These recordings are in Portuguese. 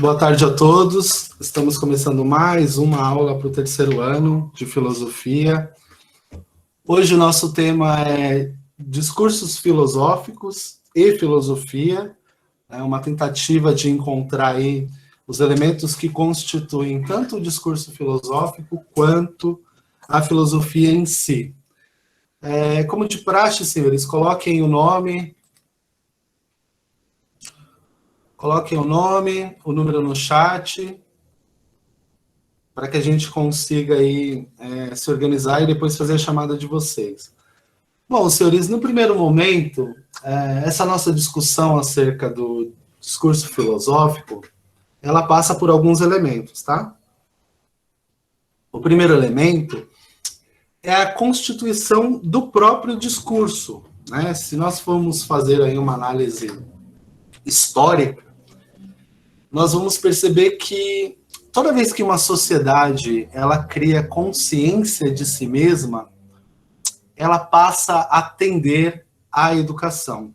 Boa tarde a todos. Estamos começando mais uma aula para o terceiro ano de filosofia. Hoje o nosso tema é discursos filosóficos e filosofia. É uma tentativa de encontrar aí os elementos que constituem tanto o discurso filosófico quanto a filosofia em si. Como de praxe, senhores, coloquem o nome, o número no chat, para que a gente consiga aí, se organizar e depois fazer a chamada de vocês. Bom, senhores, no primeiro momento, essa nossa discussão acerca do discurso filosófico, ela passa por alguns elementos, tá? O primeiro elemento é a constituição do próprio discurso, né? Se nós formos fazer aí uma análise histórica, nós vamos perceber que toda vez que uma sociedade ela cria consciência de si mesma, ela passa a tender à educação.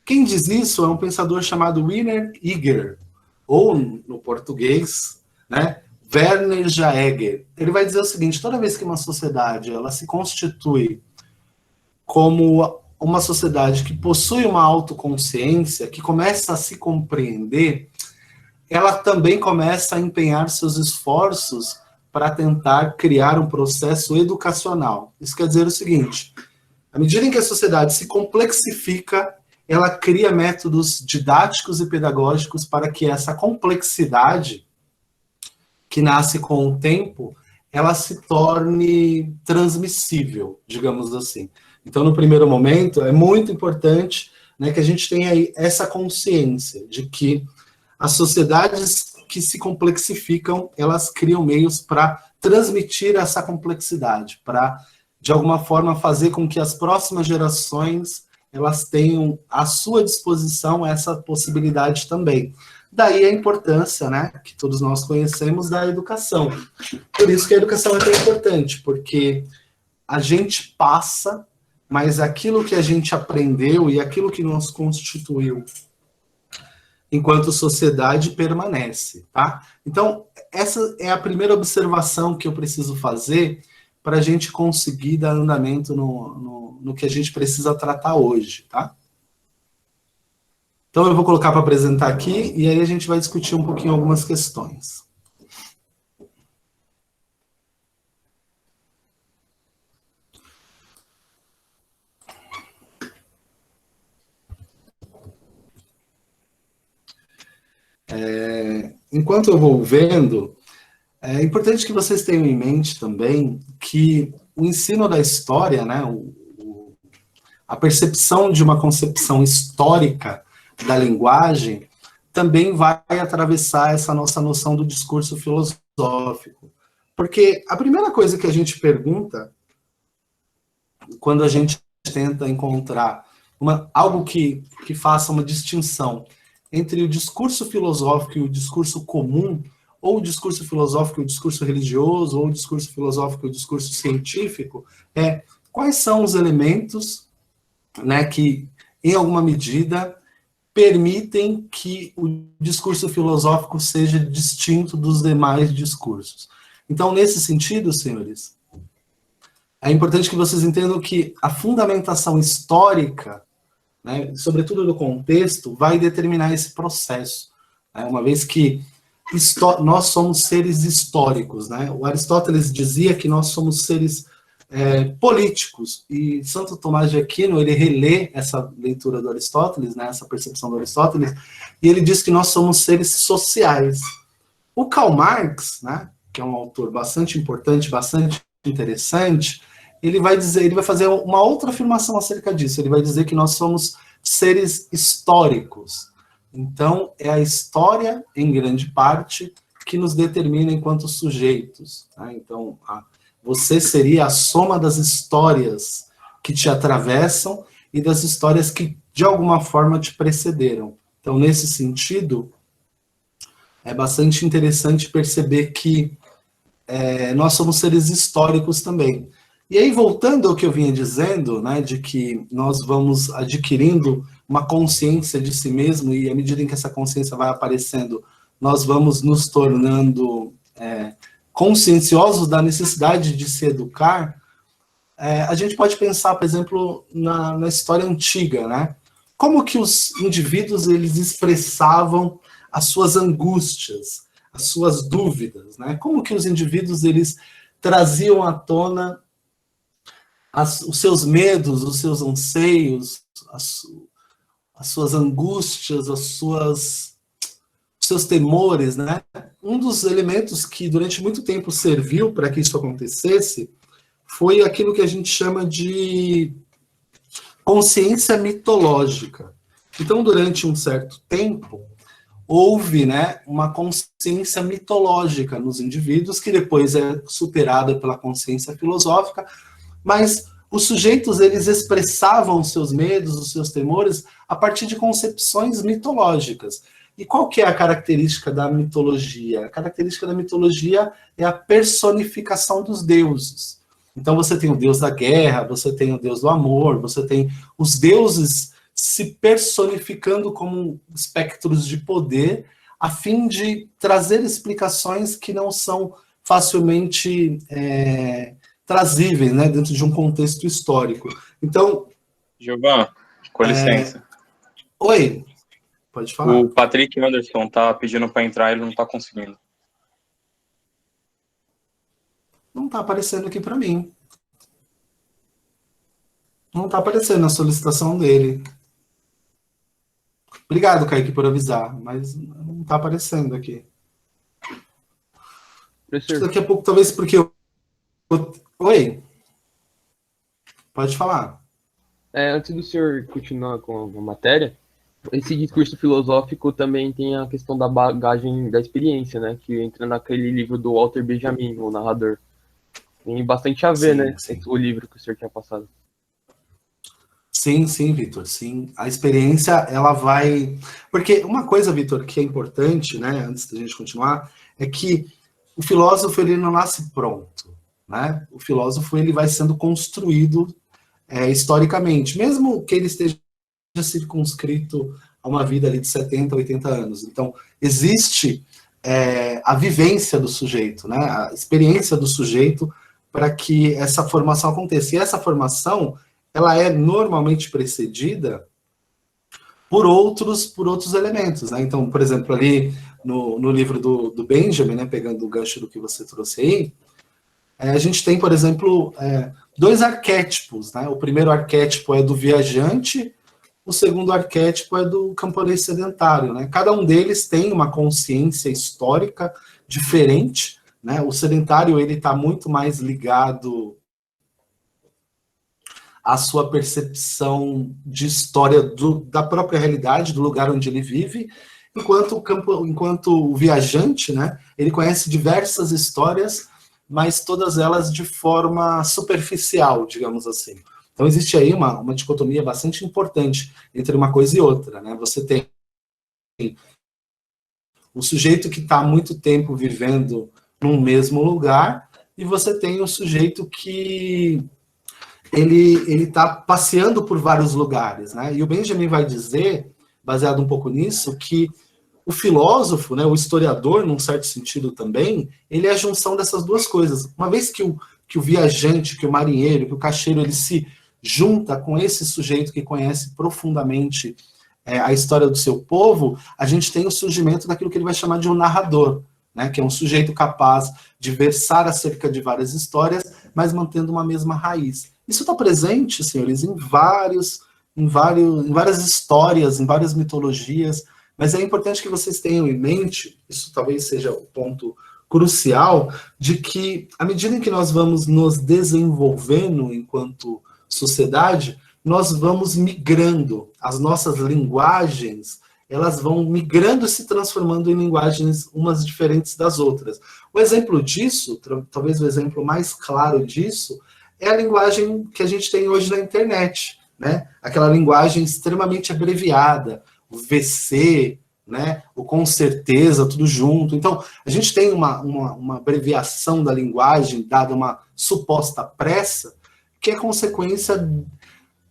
Quem diz isso é um pensador chamado Werner Jaeger, ou no português, né, Werner Jaeger. Ele vai dizer o seguinte: toda vez que uma sociedade ela se constitui como uma sociedade que possui uma autoconsciência, que começa a se compreender, ela também começa a empenhar seus esforços para tentar criar um processo educacional. Isso quer dizer o seguinte: à medida em que a sociedade se complexifica, ela cria métodos didáticos e pedagógicos para que essa complexidade, que nasce com o tempo, ela se torne transmissível, digamos assim. Então, no primeiro momento, é muito importante, né, que a gente tenha aí essa consciência de que as sociedades que se complexificam, elas criam meios para transmitir essa complexidade, para, de alguma forma, fazer com que as próximas gerações elas tenham à sua disposição essa possibilidade também. Daí a importância, né, que todos nós conhecemos da educação. Por isso que a educação é tão importante, porque a gente passa, mas aquilo que a gente aprendeu e aquilo que nos constituiu enquanto sociedade permanece, tá? Então, essa é a primeira observação que eu preciso fazer para a gente conseguir dar andamento no que a gente precisa tratar hoje, tá? Então, eu vou colocar para apresentar aqui e aí a gente vai discutir um pouquinho algumas questões. Enquanto eu vou vendo, é importante que vocês tenham em mente também que o ensino da história, né, a percepção de uma concepção histórica da linguagem, também vai atravessar essa nossa noção do discurso filosófico. Porque a primeira coisa que a gente pergunta, quando a gente tenta encontrar algo que faça uma distinção entre o discurso filosófico e o discurso comum, ou o discurso filosófico e o discurso religioso, ou o discurso filosófico e o discurso científico, quais são os elementos, né, que, em alguma medida, permitem que o discurso filosófico seja distinto dos demais discursos. Então, nesse sentido, senhores, é importante que vocês entendam que a fundamentação histórica, né, sobretudo do contexto, vai determinar esse processo, né, uma vez que nós somos seres históricos, né? O Aristóteles dizia que nós somos seres políticos, e Santo Tomás de Aquino, ele relê essa leitura do Aristóteles, né, essa percepção do Aristóteles, e ele diz que nós somos seres sociais. O Karl Marx, né, que é um autor bastante importante, bastante interessante, ele vai fazer uma outra afirmação acerca disso. Ele vai dizer que nós somos seres históricos. Então, é a história, em grande parte, que nos determina enquanto sujeitos, tá? Então, você seria a soma das histórias que te atravessam e das histórias que, de alguma forma, te precederam. Então, nesse sentido, é bastante interessante perceber que nós somos seres históricos também. E aí, voltando ao que eu vinha dizendo, né, de que nós vamos adquirindo uma consciência de si mesmo, e à medida em que essa consciência vai aparecendo nós vamos nos tornando conscienciosos da necessidade de se educar, a gente pode pensar, por exemplo, na história antiga, né? Como que os indivíduos eles expressavam as suas angústias, as suas dúvidas, né? Como que os indivíduos eles traziam à tona os seus medos, os seus anseios, as suas angústias, os seus temores, né? Um dos elementos que durante muito tempo serviu para que isso acontecesse foi aquilo que a gente chama de consciência mitológica. Então, durante um certo tempo, houve, né, uma consciência mitológica nos indivíduos, que depois é superada pela consciência filosófica, mas os sujeitos, eles expressavam os seus medos, os seus temores, a partir de concepções mitológicas. E qual que é a característica da mitologia? A característica da mitologia é a personificação dos deuses. Então você tem o deus da guerra, você tem o deus do amor, você tem os deuses se personificando como espectros de poder, a fim de trazer explicações que não são facilmente trazíveis, né, dentro de um contexto histórico. Então... Gilvan, com licença. Oi, pode falar. O Patrick Anderson tá pedindo para entrar, ele não tá conseguindo. Não está aparecendo aqui para mim. Não está aparecendo a solicitação dele. Obrigado, Kaique, por avisar, mas não está aparecendo aqui. Professor. Daqui a pouco, talvez porque eu... Oi? Pode falar. Antes do senhor continuar com a matéria, esse discurso filosófico também tem a questão da bagagem da experiência, né? Que entra naquele livro do Walter Benjamin, o narrador. Tem bastante a ver, Sim, né? sim. O livro que o senhor tinha passado. Sim, Vitor, sim. A experiência, ela vai... Porque uma coisa, Vitor, que é importante, né, antes da gente continuar, é que o filósofo, ele não nasce pronto, né? O filósofo, ele vai sendo construído historicamente, mesmo que ele esteja circunscrito a uma vida ali de 70, 80 anos. Então, existe a vivência do sujeito, né? A experiência do sujeito para que essa formação aconteça. E essa formação, ela é normalmente precedida por outros elementos, né? Então, por exemplo, ali no livro do Benjamin, né, pegando o gancho do que você trouxe aí, a gente tem, por exemplo, dois arquétipos, né? O primeiro arquétipo é do viajante, o segundo arquétipo é do camponês sedentário, né? Cada um deles tem uma consciência histórica diferente, né? O sedentário, ele está muito mais ligado à sua percepção de história da própria realidade, do lugar onde ele vive, enquanto o viajante, né, ele conhece diversas histórias, mas todas elas de forma superficial, digamos assim. Então existe aí uma dicotomia bastante importante entre uma coisa e outra, né? Você tem o sujeito que está há muito tempo vivendo num mesmo lugar, e você tem o sujeito que ele está passeando por vários lugares, né? E o Benjamin vai dizer, baseado um pouco nisso, que o filósofo, né, o historiador, num certo sentido também, ele é a junção dessas duas coisas. Uma vez que o viajante, que o marinheiro, que o caixeiro, ele se junta com esse sujeito que conhece profundamente a história do seu povo, a gente tem o surgimento daquilo que ele vai chamar de um narrador, né, que é um sujeito capaz de versar acerca de várias histórias, mas mantendo uma mesma raiz. Isso está presente, senhores, em várias histórias, em várias mitologias, mas é importante que vocês tenham em mente, isso talvez seja o ponto crucial, de que, à medida em que nós vamos nos desenvolvendo enquanto sociedade, nós vamos migrando, as nossas linguagens, elas vão migrando e se transformando em linguagens umas diferentes das outras. O exemplo disso, talvez o exemplo mais claro disso, é a linguagem que a gente tem hoje na internet, né? Aquela linguagem extremamente abreviada, o VC, né? O com certeza, tudo junto. Então, a gente tem uma abreviação da linguagem, dada uma suposta pressa, que é consequência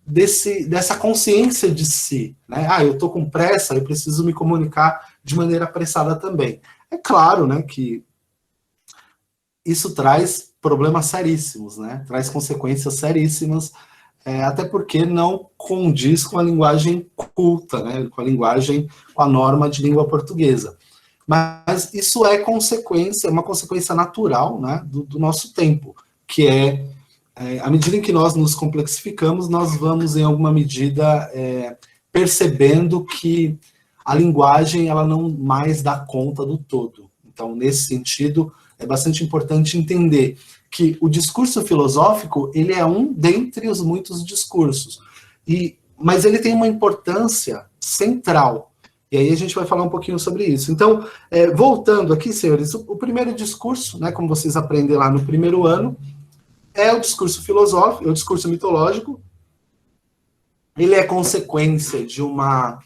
dessa consciência de si, né? Eu estou com pressa, eu preciso me comunicar de maneira apressada também. É claro, né, que isso traz problemas seríssimos, né? Traz consequências seríssimas, até porque não condiz com a linguagem culta, né? Com a linguagem, com a norma de língua portuguesa. Mas isso é consequência, uma consequência natural, né, do nosso tempo, que à medida em que nós nos complexificamos, nós vamos, em alguma medida, percebendo que a linguagem ela não mais dá conta do todo. Então, nesse sentido, é bastante importante entender que o discurso filosófico ele é um dentre os muitos discursos, mas ele tem uma importância central. E aí a gente vai falar um pouquinho sobre isso. Então, voltando aqui, senhores, o primeiro discurso, né, como vocês aprendem lá no primeiro ano, é o discurso filosófico, é o discurso mitológico. Ele é consequência de uma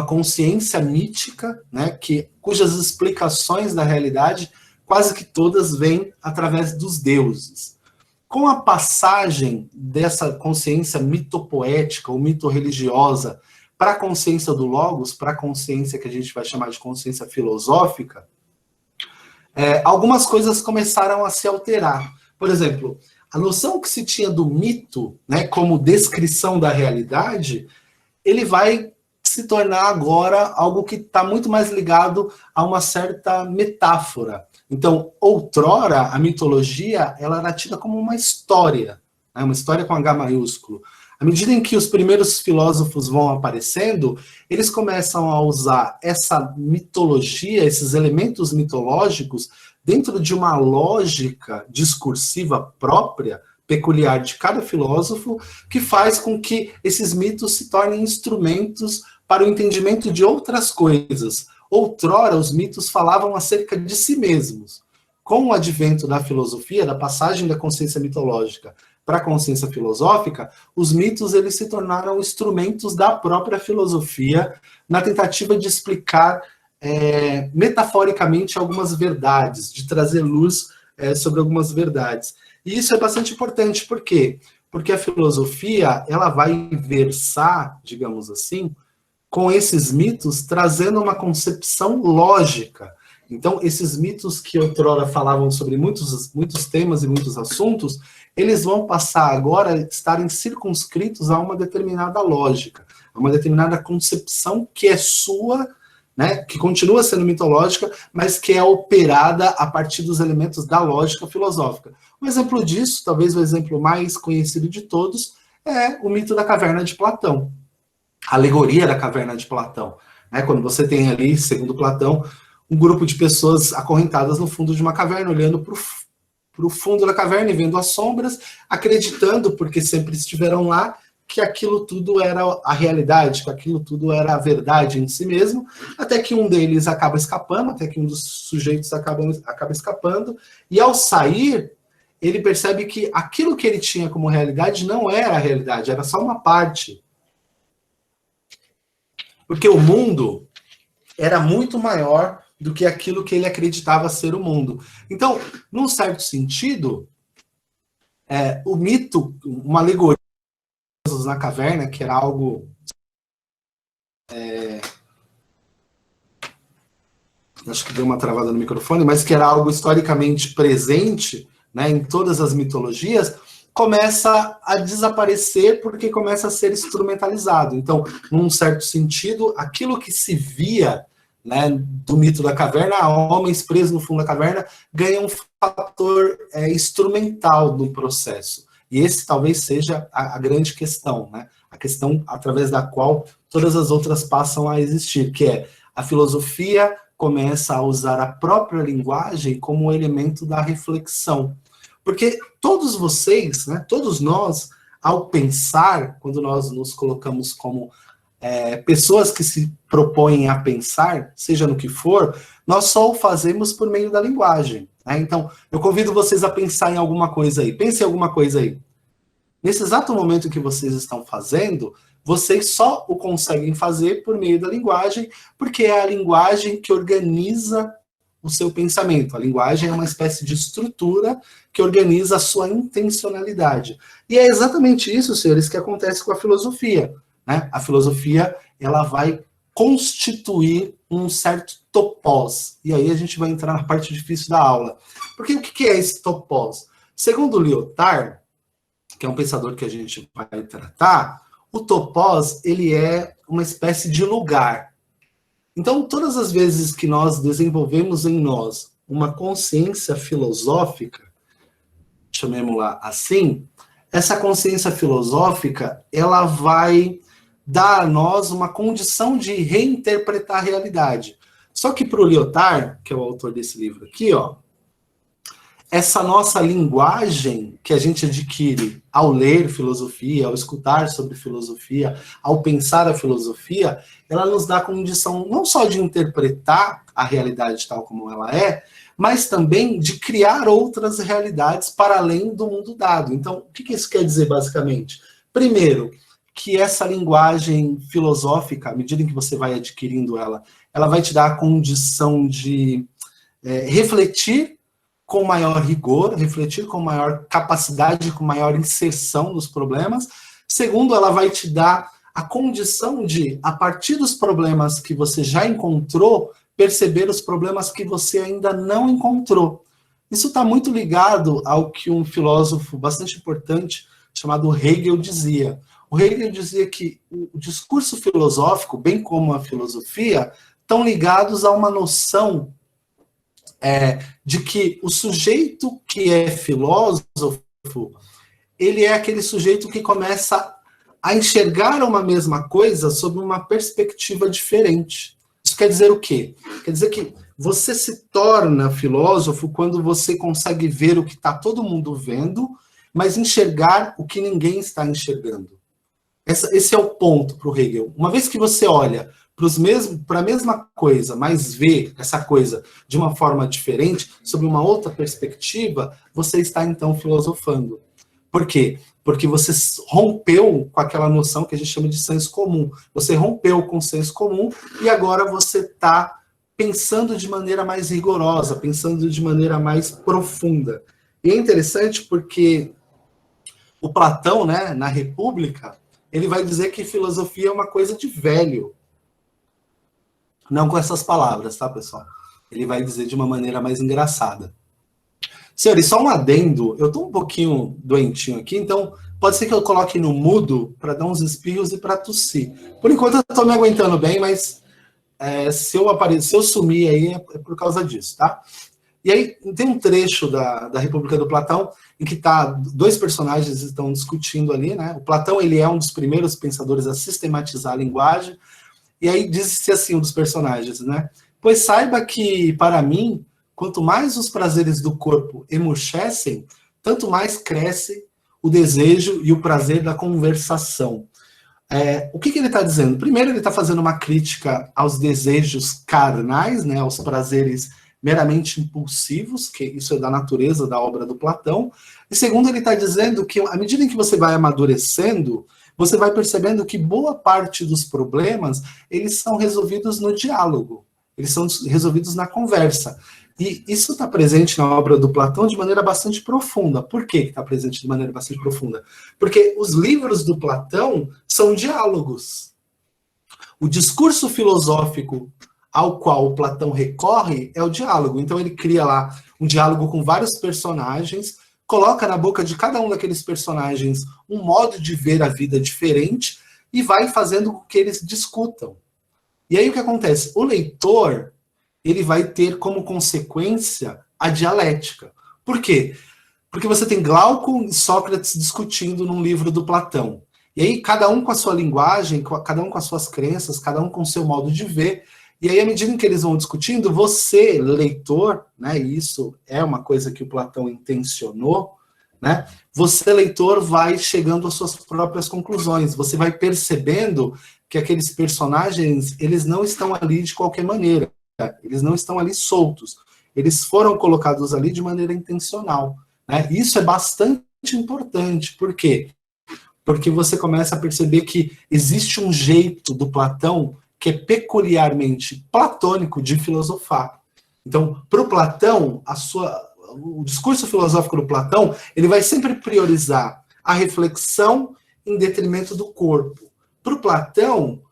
consciência mítica, né, cujas explicações da realidade quase que todas vêm através dos deuses. Com a passagem dessa consciência mitopoética ou mito-religiosa para a consciência do Logos, para a consciência que a gente vai chamar de consciência filosófica, algumas coisas começaram a se alterar. Por exemplo, a noção que se tinha do mito, né, como descrição da realidade, ele vai se tornar agora algo que está muito mais ligado a uma certa metáfora. Então, outrora, a mitologia ela era tida como uma história, né, uma história com H maiúsculo. À medida em que os primeiros filósofos vão aparecendo, eles começam a usar essa mitologia, esses elementos mitológicos, dentro de uma lógica discursiva própria, peculiar de cada filósofo, que faz com que esses mitos se tornem instrumentos para o entendimento de outras coisas. Outrora, os mitos falavam acerca de si mesmos. Com o advento da filosofia, da passagem da consciência mitológica para a consciência filosófica, os mitos eles se tornaram instrumentos da própria filosofia na tentativa de explicar metaforicamente algumas verdades, de trazer luz sobre algumas verdades. E isso é bastante importante, por quê? Porque a filosofia ela vai versar, digamos assim, com esses mitos, trazendo uma concepção lógica. Então, esses mitos que outrora falavam sobre muitos temas e muitos assuntos, eles vão passar agora a estarem circunscritos a uma determinada lógica, a uma determinada concepção que é sua, né, que continua sendo mitológica, mas que é operada a partir dos elementos da lógica filosófica. Um exemplo disso, talvez o exemplo mais conhecido de todos, é o mito da caverna de Platão. A alegoria da caverna de Platão, né? Quando você tem ali, segundo Platão, um grupo de pessoas acorrentadas no fundo de uma caverna, olhando para o fundo da caverna e vendo as sombras, acreditando, porque sempre estiveram lá, que aquilo tudo era a realidade, que aquilo tudo era a verdade em si mesmo, até que um deles acaba escapando, até que um dos sujeitos acaba escapando, e ao sair, ele percebe que aquilo que ele tinha como realidade não era a realidade, era só uma parte. Porque o mundo era muito maior do que aquilo que ele acreditava ser o mundo. Então, num certo sentido, o mito, uma alegoria na caverna, que era algo... acho que deu uma travada no microfone, mas que era algo historicamente presente, né, em todas as mitologias, começa a desaparecer porque começa a ser instrumentalizado. Então, num certo sentido, aquilo que se via, né, do mito da caverna, homens presos no fundo da caverna, ganha um fator instrumental no processo. E esse talvez seja a grande questão, né? A questão através da qual todas as outras passam a existir, que é a filosofia começa a usar a própria linguagem como elemento da reflexão. Porque todos vocês, né, todos nós, ao pensar, quando nós nos colocamos como pessoas que se propõem a pensar, seja no que for, nós só o fazemos por meio da linguagem. Né? Então, eu convido vocês a pensar em alguma coisa aí. Pense em alguma coisa aí. Nesse exato momento que vocês estão fazendo, vocês só o conseguem fazer por meio da linguagem, porque é a linguagem que organiza o seu pensamento. A linguagem é uma espécie de estrutura que organiza a sua intencionalidade. E é exatamente isso, senhores, que acontece com a filosofia. Né? A filosofia ela vai constituir um certo topos. E aí a gente vai entrar na parte difícil da aula. Porque o que é esse topos? Segundo Lyotard, que é um pensador que a gente vai tratar, o topos, ele é uma espécie de lugar. Então, todas as vezes que nós desenvolvemos em nós uma consciência filosófica, chamemos-la assim, essa consciência filosófica, ela vai dar a nós uma condição de reinterpretar a realidade. Só que para o Lyotard, que é o autor desse livro aqui, ó, essa nossa linguagem que a gente adquire ao ler filosofia, ao escutar sobre filosofia, ao pensar a filosofia, ela nos dá a condição não só de interpretar a realidade tal como ela é, mas também de criar outras realidades para além do mundo dado. Então, o que isso quer dizer, basicamente? Primeiro, que essa linguagem filosófica, à medida em que você vai adquirindo ela, ela vai te dar a condição de refletir com maior rigor, refletir com maior capacidade, com maior inserção nos problemas. Segundo, ela vai te dar a condição de, a partir dos problemas que você já encontrou, perceber os problemas que você ainda não encontrou. Isso está muito ligado ao que um filósofo bastante importante, chamado Hegel, dizia. O Hegel dizia que o discurso filosófico, bem como a filosofia, estão ligados a uma noção de que o sujeito que é filósofo, ele é aquele sujeito que começa a enxergar uma mesma coisa sob uma perspectiva diferente. Isso quer dizer o quê? Quer dizer que você se torna filósofo quando você consegue ver o que está todo mundo vendo, mas enxergar o que ninguém está enxergando. Esse é o ponto para o Hegel. Uma vez que você olha para a mesma coisa, mas vê essa coisa de uma forma diferente, sob uma outra perspectiva, você está então filosofando. Por quê? Porque você rompeu com aquela noção que a gente chama de senso comum. Você rompeu com o senso comum e agora você está pensando de maneira mais rigorosa, pensando de maneira mais profunda. E é interessante porque o Platão, né, na República, ele vai dizer que filosofia é uma coisa de velho. Não com essas palavras, tá, pessoal? Ele vai dizer de uma maneira mais engraçada. Senhores, só um adendo. Eu tô um pouquinho doentinho aqui, então pode ser que eu coloque no mudo para dar uns espirros e para tossir. Por enquanto eu tô me aguentando bem, mas se eu sumir aí é por causa disso, tá? E aí tem um trecho da República do Platão em que dois personagens estão discutindo ali, né? O Platão, ele é um dos primeiros pensadores a sistematizar a linguagem. E aí diz-se assim, um dos personagens, né? Pois saiba que, para mim, quanto mais os prazeres do corpo emurchecem, tanto mais cresce o desejo e o prazer da conversação. O que ele está dizendo? Primeiro, ele está fazendo uma crítica aos desejos carnais, né? Aos prazeres meramente impulsivos, que isso é da natureza da obra do Platão. E segundo, ele está dizendo que, à medida em que você vai amadurecendo, você vai percebendo que boa parte dos problemas, eles são resolvidos no diálogo, eles são resolvidos na conversa. E isso está presente na obra do Platão de maneira bastante profunda. Por que está presente de maneira bastante profunda? Porque os livros do Platão são diálogos. O discurso filosófico ao qual o Platão recorre é o diálogo. Então ele cria lá um diálogo com vários personagens, coloca na boca de cada um daqueles personagens um modo de ver a vida diferente e vai fazendo com que eles discutam. E aí o que acontece? O leitor, ele vai ter como consequência a dialética. Por quê? Porque você tem Glauco e Sócrates discutindo num livro do Platão. E aí cada um com a sua linguagem, cada um com as suas crenças, cada um com o seu modo de ver. E aí, à medida em que eles vão discutindo, você, leitor, né, e isso é uma coisa que o Platão intencionou, né, você, leitor, vai chegando às suas próprias conclusões. Você vai percebendo que aqueles personagens, eles não estão ali de qualquer maneira. Eles não estão ali soltos. Eles foram colocados ali de maneira intencional. Né? Isso é bastante importante. Por quê? Porque você começa a perceber que existe um jeito do Platão que é peculiarmente platônico de filosofar. Então, para o Platão, o discurso filosófico do Platão, ele vai sempre priorizar a reflexão em detrimento do corpo. Para o Platão,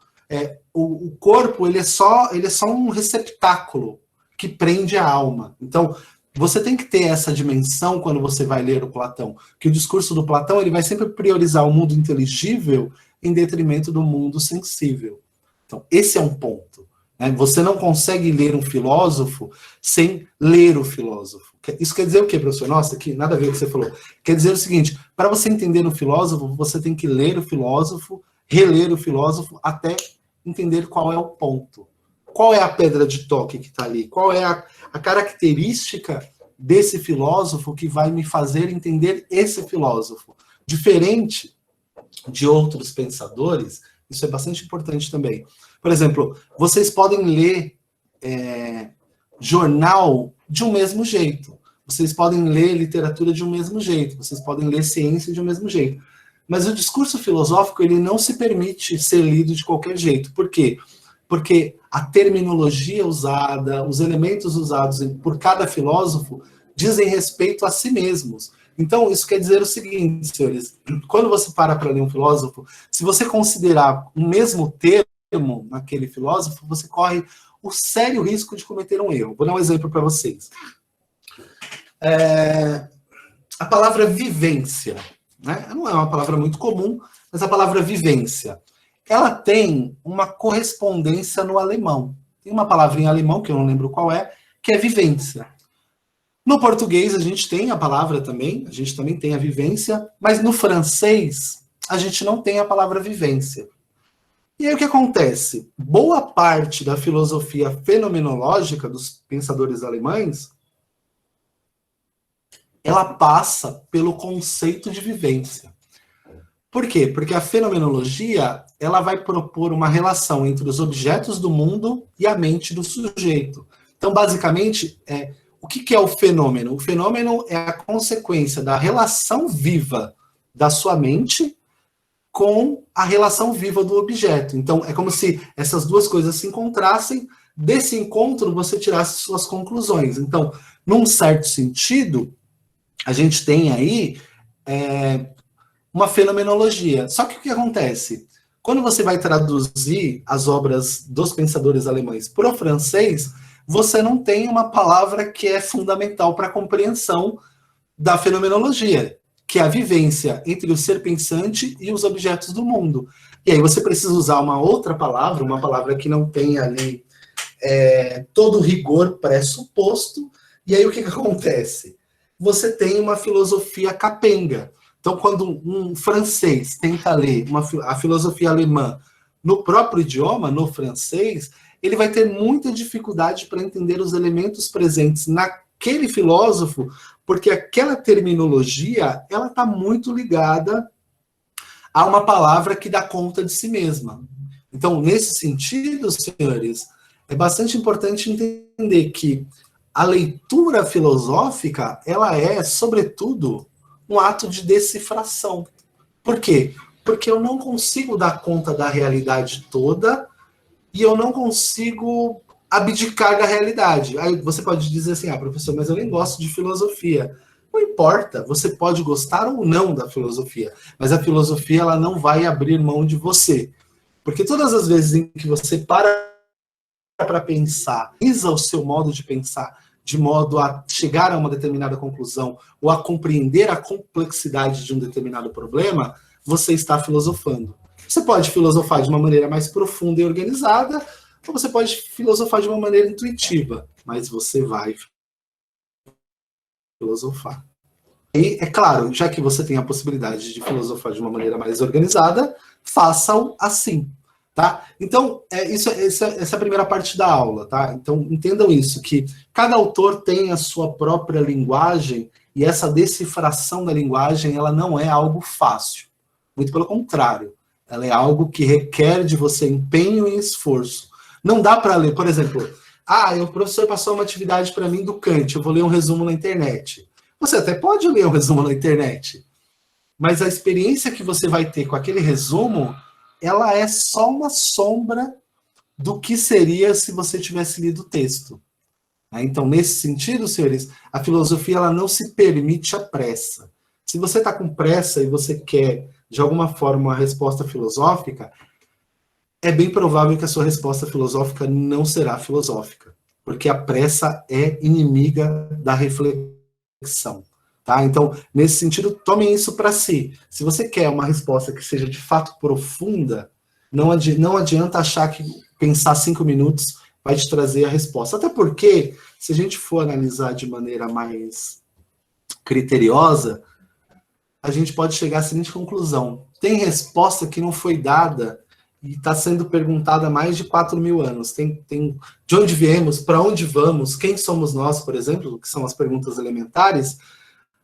O corpo ele é só um receptáculo que prende a alma. Então, você tem que ter essa dimensão quando você vai ler o Platão, que o discurso do Platão ele vai sempre priorizar o mundo inteligível em detrimento do mundo sensível. Então, esse é um ponto. Né? Você não consegue ler um filósofo sem ler o filósofo. Isso quer dizer o quê, professor? Nossa, que nada a ver com o que você falou. Quer dizer o seguinte, para você entender o filósofo, você tem que ler o filósofo, reler o filósofo, até entender qual é o ponto. Qual é a pedra de toque que está ali? Qual é a característica desse filósofo que vai me fazer entender esse filósofo? Diferente de outros pensadores, isso é bastante importante também. Por exemplo, vocês podem ler jornal de um mesmo jeito. Vocês podem ler literatura de um mesmo jeito. Vocês podem ler ciência de um mesmo jeito. Mas o discurso filosófico, ele não se permite ser lido de qualquer jeito. Por quê? Porque a terminologia usada, os elementos usados por cada filósofo dizem respeito a si mesmos. Então, isso quer dizer o seguinte, senhores, quando você para ler um filósofo, se você considerar o mesmo termo naquele filósofo, você corre o sério risco de cometer um erro. Vou dar um exemplo para vocês. A palavra vivência, né? Não é uma palavra muito comum, mas a palavra vivência, ela tem uma correspondência no alemão. Tem uma palavra em alemão, que eu não lembro qual é, que é vivência. No português a gente tem a palavra também, a gente também tem a vivência, mas no francês a gente não tem a palavra vivência. E aí o que acontece? Boa parte da filosofia fenomenológica dos pensadores alemães, ela passa pelo conceito de vivência. Por quê? Porque a fenomenologia, ela vai propor uma relação entre os objetos do mundo e a mente do sujeito. Então, basicamente, o que é o fenômeno? O fenômeno é a consequência da relação viva da sua mente com a relação viva do objeto. Então, é como se essas duas coisas se encontrassem, desse encontro você tirasse suas conclusões. Então, num certo sentido, a gente tem aí uma fenomenologia. Só que o que acontece? Quando você vai traduzir as obras dos pensadores alemães para o francês, você não tem uma palavra que é fundamental para a compreensão da fenomenologia, que é a vivência entre o ser pensante e os objetos do mundo. E aí você precisa usar uma outra palavra, uma palavra que não tem ali todo o rigor pressuposto, e aí o que acontece? Você tem uma filosofia capenga. Então, quando um francês tenta ler a filosofia alemã no próprio idioma, no francês, ele vai ter muita dificuldade para entender os elementos presentes naquele filósofo, porque aquela terminologia ela está muito ligada a uma palavra que dá conta de si mesma. Então, nesse sentido, senhores, é bastante importante entender que a leitura filosófica, ela é, sobretudo, um ato de decifração. Por quê? Porque eu não consigo dar conta da realidade toda e eu não consigo abdicar da realidade. Aí você pode dizer assim, professor, mas eu nem gosto de filosofia. Não importa, você pode gostar ou não da filosofia, mas a filosofia ela não vai abrir mão de você. Porque todas as vezes em que você para pensar, usa o seu modo de pensar, de modo a chegar a uma determinada conclusão ou a compreender a complexidade de um determinado problema, você está filosofando. Você pode filosofar de uma maneira mais profunda e organizada, ou você pode filosofar de uma maneira intuitiva, mas você vai filosofar. E, é claro, já que você tem a possibilidade de filosofar de uma maneira mais organizada, faça-o assim. Tá? Então, essa é a primeira parte da aula, tá? Então, entendam isso, que cada autor tem a sua própria linguagem e essa decifração da linguagem, ela não é algo fácil. Muito pelo contrário, ela é algo que requer de você empenho e esforço. Não dá para ler, por exemplo, o professor passou uma atividade para mim do Kant, eu vou ler um resumo na internet. Você até pode ler um resumo na internet, mas a experiência que você vai ter com aquele resumo ela é só uma sombra do que seria se você tivesse lido o texto. Então, nesse sentido, senhores, a filosofia ela não se permite a pressa. Se você está com pressa e você quer, de alguma forma, uma resposta filosófica, é bem provável que a sua resposta filosófica não será filosófica, porque a pressa é inimiga da reflexão. Tá? Então, nesse sentido, tomem isso para si. Se você quer uma resposta que seja de fato profunda, não adianta achar que pensar 5 minutos vai te trazer a resposta. Até porque, se a gente for analisar de maneira mais criteriosa, a gente pode chegar à seguinte conclusão. Tem resposta que não foi dada e está sendo perguntada há mais de 4.000 anos. Tem de onde viemos, para onde vamos, quem somos nós, por exemplo, que são as perguntas elementares.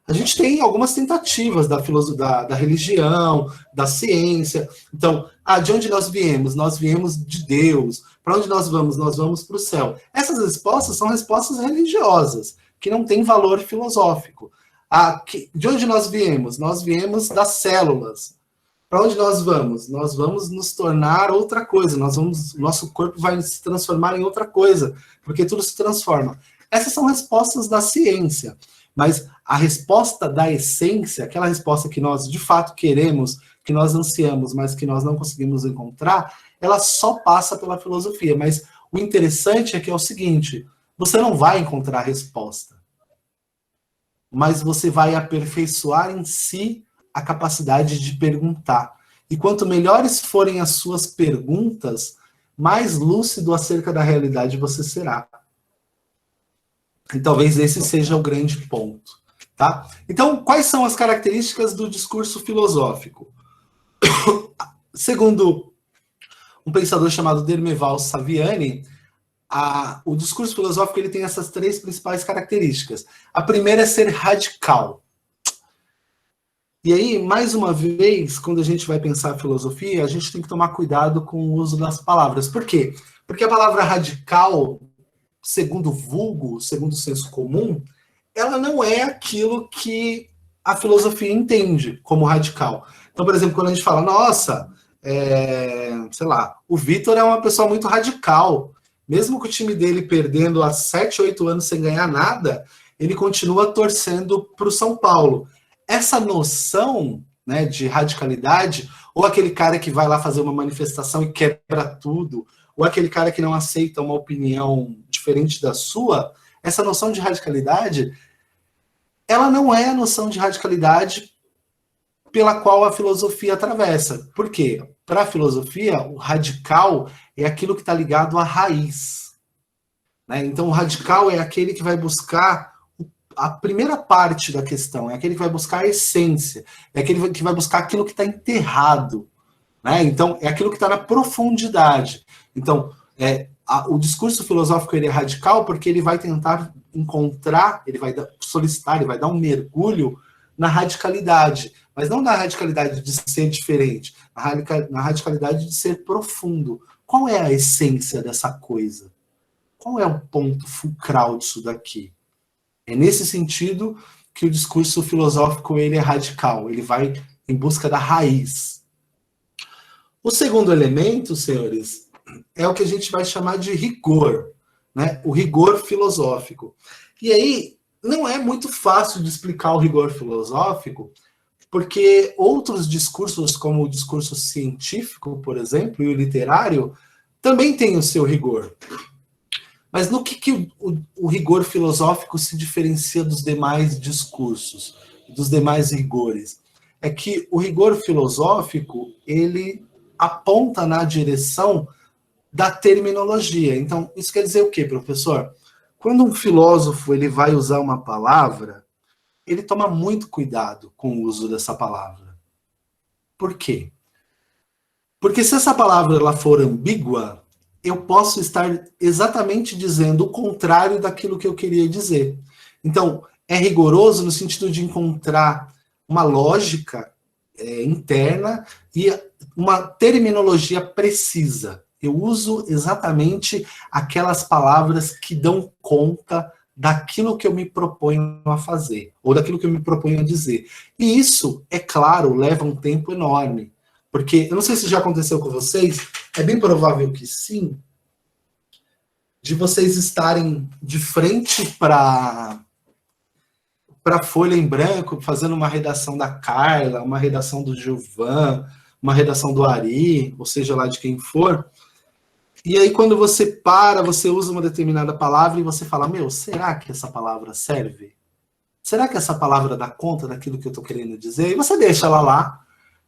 A gente tem algumas tentativas da religião, da ciência. Então, de onde nós viemos? Nós viemos de Deus. Para onde nós vamos? Nós vamos para o céu. Essas respostas são respostas religiosas, que não têm valor filosófico. De onde nós viemos? Nós viemos das células. Para onde nós vamos? Nós vamos nos tornar outra coisa. Nosso corpo vai se transformar em outra coisa, porque tudo se transforma. Essas são respostas da ciência. Mas a resposta da essência, aquela resposta que nós de fato queremos, que nós ansiamos, mas que nós não conseguimos encontrar, ela só passa pela filosofia. Mas o interessante é que é o seguinte: você não vai encontrar a resposta, mas você vai aperfeiçoar em si a capacidade de perguntar. E quanto melhores forem as suas perguntas, mais lúcido acerca da realidade você será. E talvez esse seja o grande ponto. Tá? Então, quais são as características do discurso filosófico? Segundo um pensador chamado Dermeval Saviani, o discurso filosófico ele tem essas 3 principais características. A primeira é ser radical. E aí, mais uma vez, quando a gente vai pensar a filosofia, a gente tem que tomar cuidado com o uso das palavras. Por quê? Porque a palavra radical, segundo o vulgo, segundo o senso comum, ela não é aquilo que a filosofia entende como radical. Então, por exemplo, quando a gente fala, nossa, sei lá, o Vitor é uma pessoa muito radical. Mesmo que o time dele perdendo há 7, 8 anos sem ganhar nada, ele continua torcendo para o São Paulo. Essa noção, né, de radicalidade, ou aquele cara que vai lá fazer uma manifestação e quebra tudo, ou aquele cara que não aceita uma opinião diferente da sua, essa noção de radicalidade, ela não é a noção de radicalidade pela qual a filosofia atravessa. Por quê? Para a filosofia, o radical é aquilo que está ligado à raiz. Né? Então, o radical é aquele que vai buscar a primeira parte da questão, é aquele que vai buscar a essência, é aquele que vai buscar aquilo que está enterrado. Né? Então, é aquilo que está na profundidade. Então, o discurso filosófico ele é radical porque ele vai tentar encontrar, ele vai solicitar, ele vai dar um mergulho na radicalidade, mas não na radicalidade de ser diferente, na radicalidade de ser profundo. Qual é a essência dessa coisa? Qual é o ponto fulcral disso daqui? É nesse sentido que o discurso filosófico ele é radical, ele vai em busca da raiz. O segundo elemento, senhores, é o que a gente vai chamar de rigor, né? O rigor filosófico. E aí, não é muito fácil de explicar o rigor filosófico, porque outros discursos, como o discurso científico, por exemplo, e o literário, também têm o seu rigor. Mas no que o rigor filosófico se diferencia dos demais discursos, dos demais rigores? É que o rigor filosófico, ele aponta na direção da terminologia. Então, isso quer dizer o quê, professor? Quando um filósofo ele vai usar uma palavra, ele toma muito cuidado com o uso dessa palavra. Por quê? Porque se essa palavra ela for ambígua, eu posso estar exatamente dizendo o contrário daquilo que eu queria dizer. Então, é rigoroso no sentido de encontrar uma lógica interna e uma terminologia precisa. Eu uso exatamente aquelas palavras que dão conta daquilo que eu me proponho a fazer, ou daquilo que eu me proponho a dizer. E isso, é claro, leva um tempo enorme. Porque, eu não sei se já aconteceu com vocês, é bem provável que sim, de vocês estarem de frente para a folha em branco, fazendo uma redação da Carla, uma redação do Gilvan, uma redação do Ari, ou seja lá de quem for, e aí quando você para, você usa uma determinada palavra e você fala, meu, será que essa palavra serve? Será que essa palavra dá conta daquilo que eu estou querendo dizer? E você deixa ela lá,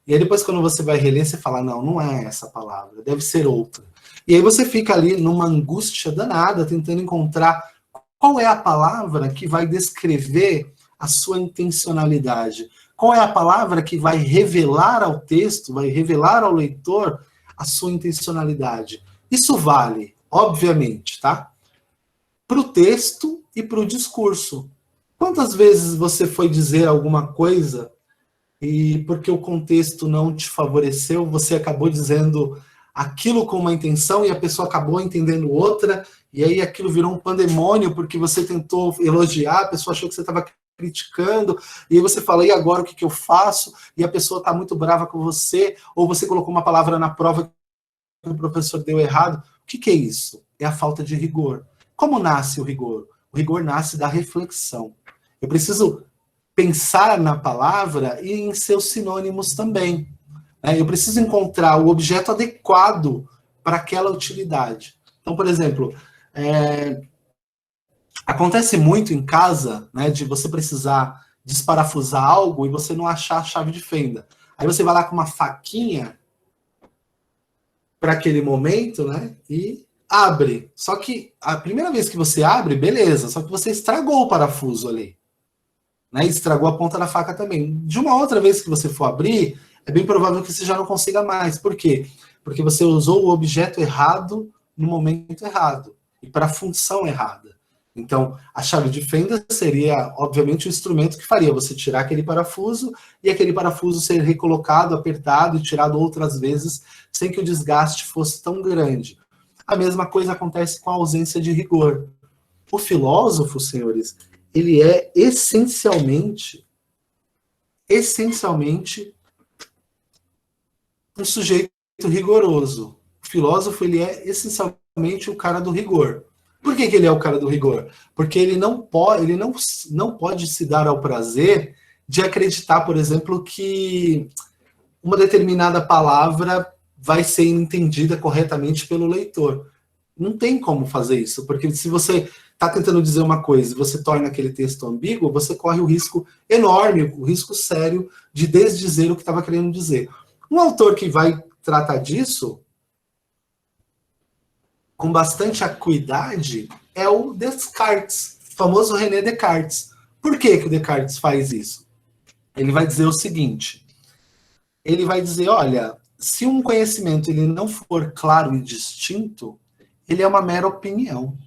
e aí depois quando você vai reler, você fala, não, não é essa palavra, deve ser outra. E aí você fica ali numa angústia danada, tentando encontrar qual é a palavra que vai descrever a sua intencionalidade. Qual é a palavra que vai revelar ao texto, vai revelar ao leitor a sua intencionalidade. Isso vale, obviamente, tá? Para o texto e para o discurso. Quantas vezes você foi dizer alguma coisa e porque o contexto não te favoreceu, você acabou dizendo aquilo com uma intenção e a pessoa acabou entendendo outra, e aí aquilo virou um pandemônio porque você tentou elogiar, a pessoa achou que você estava criticando, e aí você fala, e agora o que eu faço? E a pessoa está muito brava com você, ou você colocou uma palavra na prova que o professor deu errado. O que é isso? É a falta de rigor. Como nasce o rigor? O rigor nasce da reflexão. Eu preciso pensar na palavra e em seus sinônimos também. Eu preciso encontrar o objeto adequado para aquela utilidade. Então, por exemplo, acontece muito em casa, né, de você precisar desparafusar algo e você não achar a chave de fenda. Aí você vai lá com uma faquinha para aquele momento, né, e abre. Só que a primeira vez que você abre, beleza, só que você estragou o parafuso ali. Né, estragou a ponta da faca também. De uma outra vez que você for abrir, é bem provável que você já não consiga mais. Por quê? Porque você usou o objeto errado no momento errado e para a função errada. Então, a chave de fenda seria, obviamente, o instrumento que faria você tirar aquele parafuso e aquele parafuso ser recolocado, apertado e tirado outras vezes sem que o desgaste fosse tão grande. A mesma coisa acontece com a ausência de rigor. O filósofo, senhores, ele é essencialmente um sujeito rigoroso. O filósofo, ele é essencialmente o cara do rigor. Por que ele é o cara do rigor? Porque ele não pode se dar ao prazer de acreditar, por exemplo, que uma determinada palavra vai ser entendida corretamente pelo leitor. Não tem como fazer isso, porque se você está tentando dizer uma coisa e você torna aquele texto ambíguo, você corre o risco enorme, o risco sério de desdizer o que estava querendo dizer. Um autor que vai tratar disso com bastante acuidade é o Descartes, o famoso René Descartes. Por que o Descartes faz isso? Ele vai dizer o seguinte, ele vai dizer, olha, se um conhecimento ele não for claro e distinto, ele é uma mera opinião.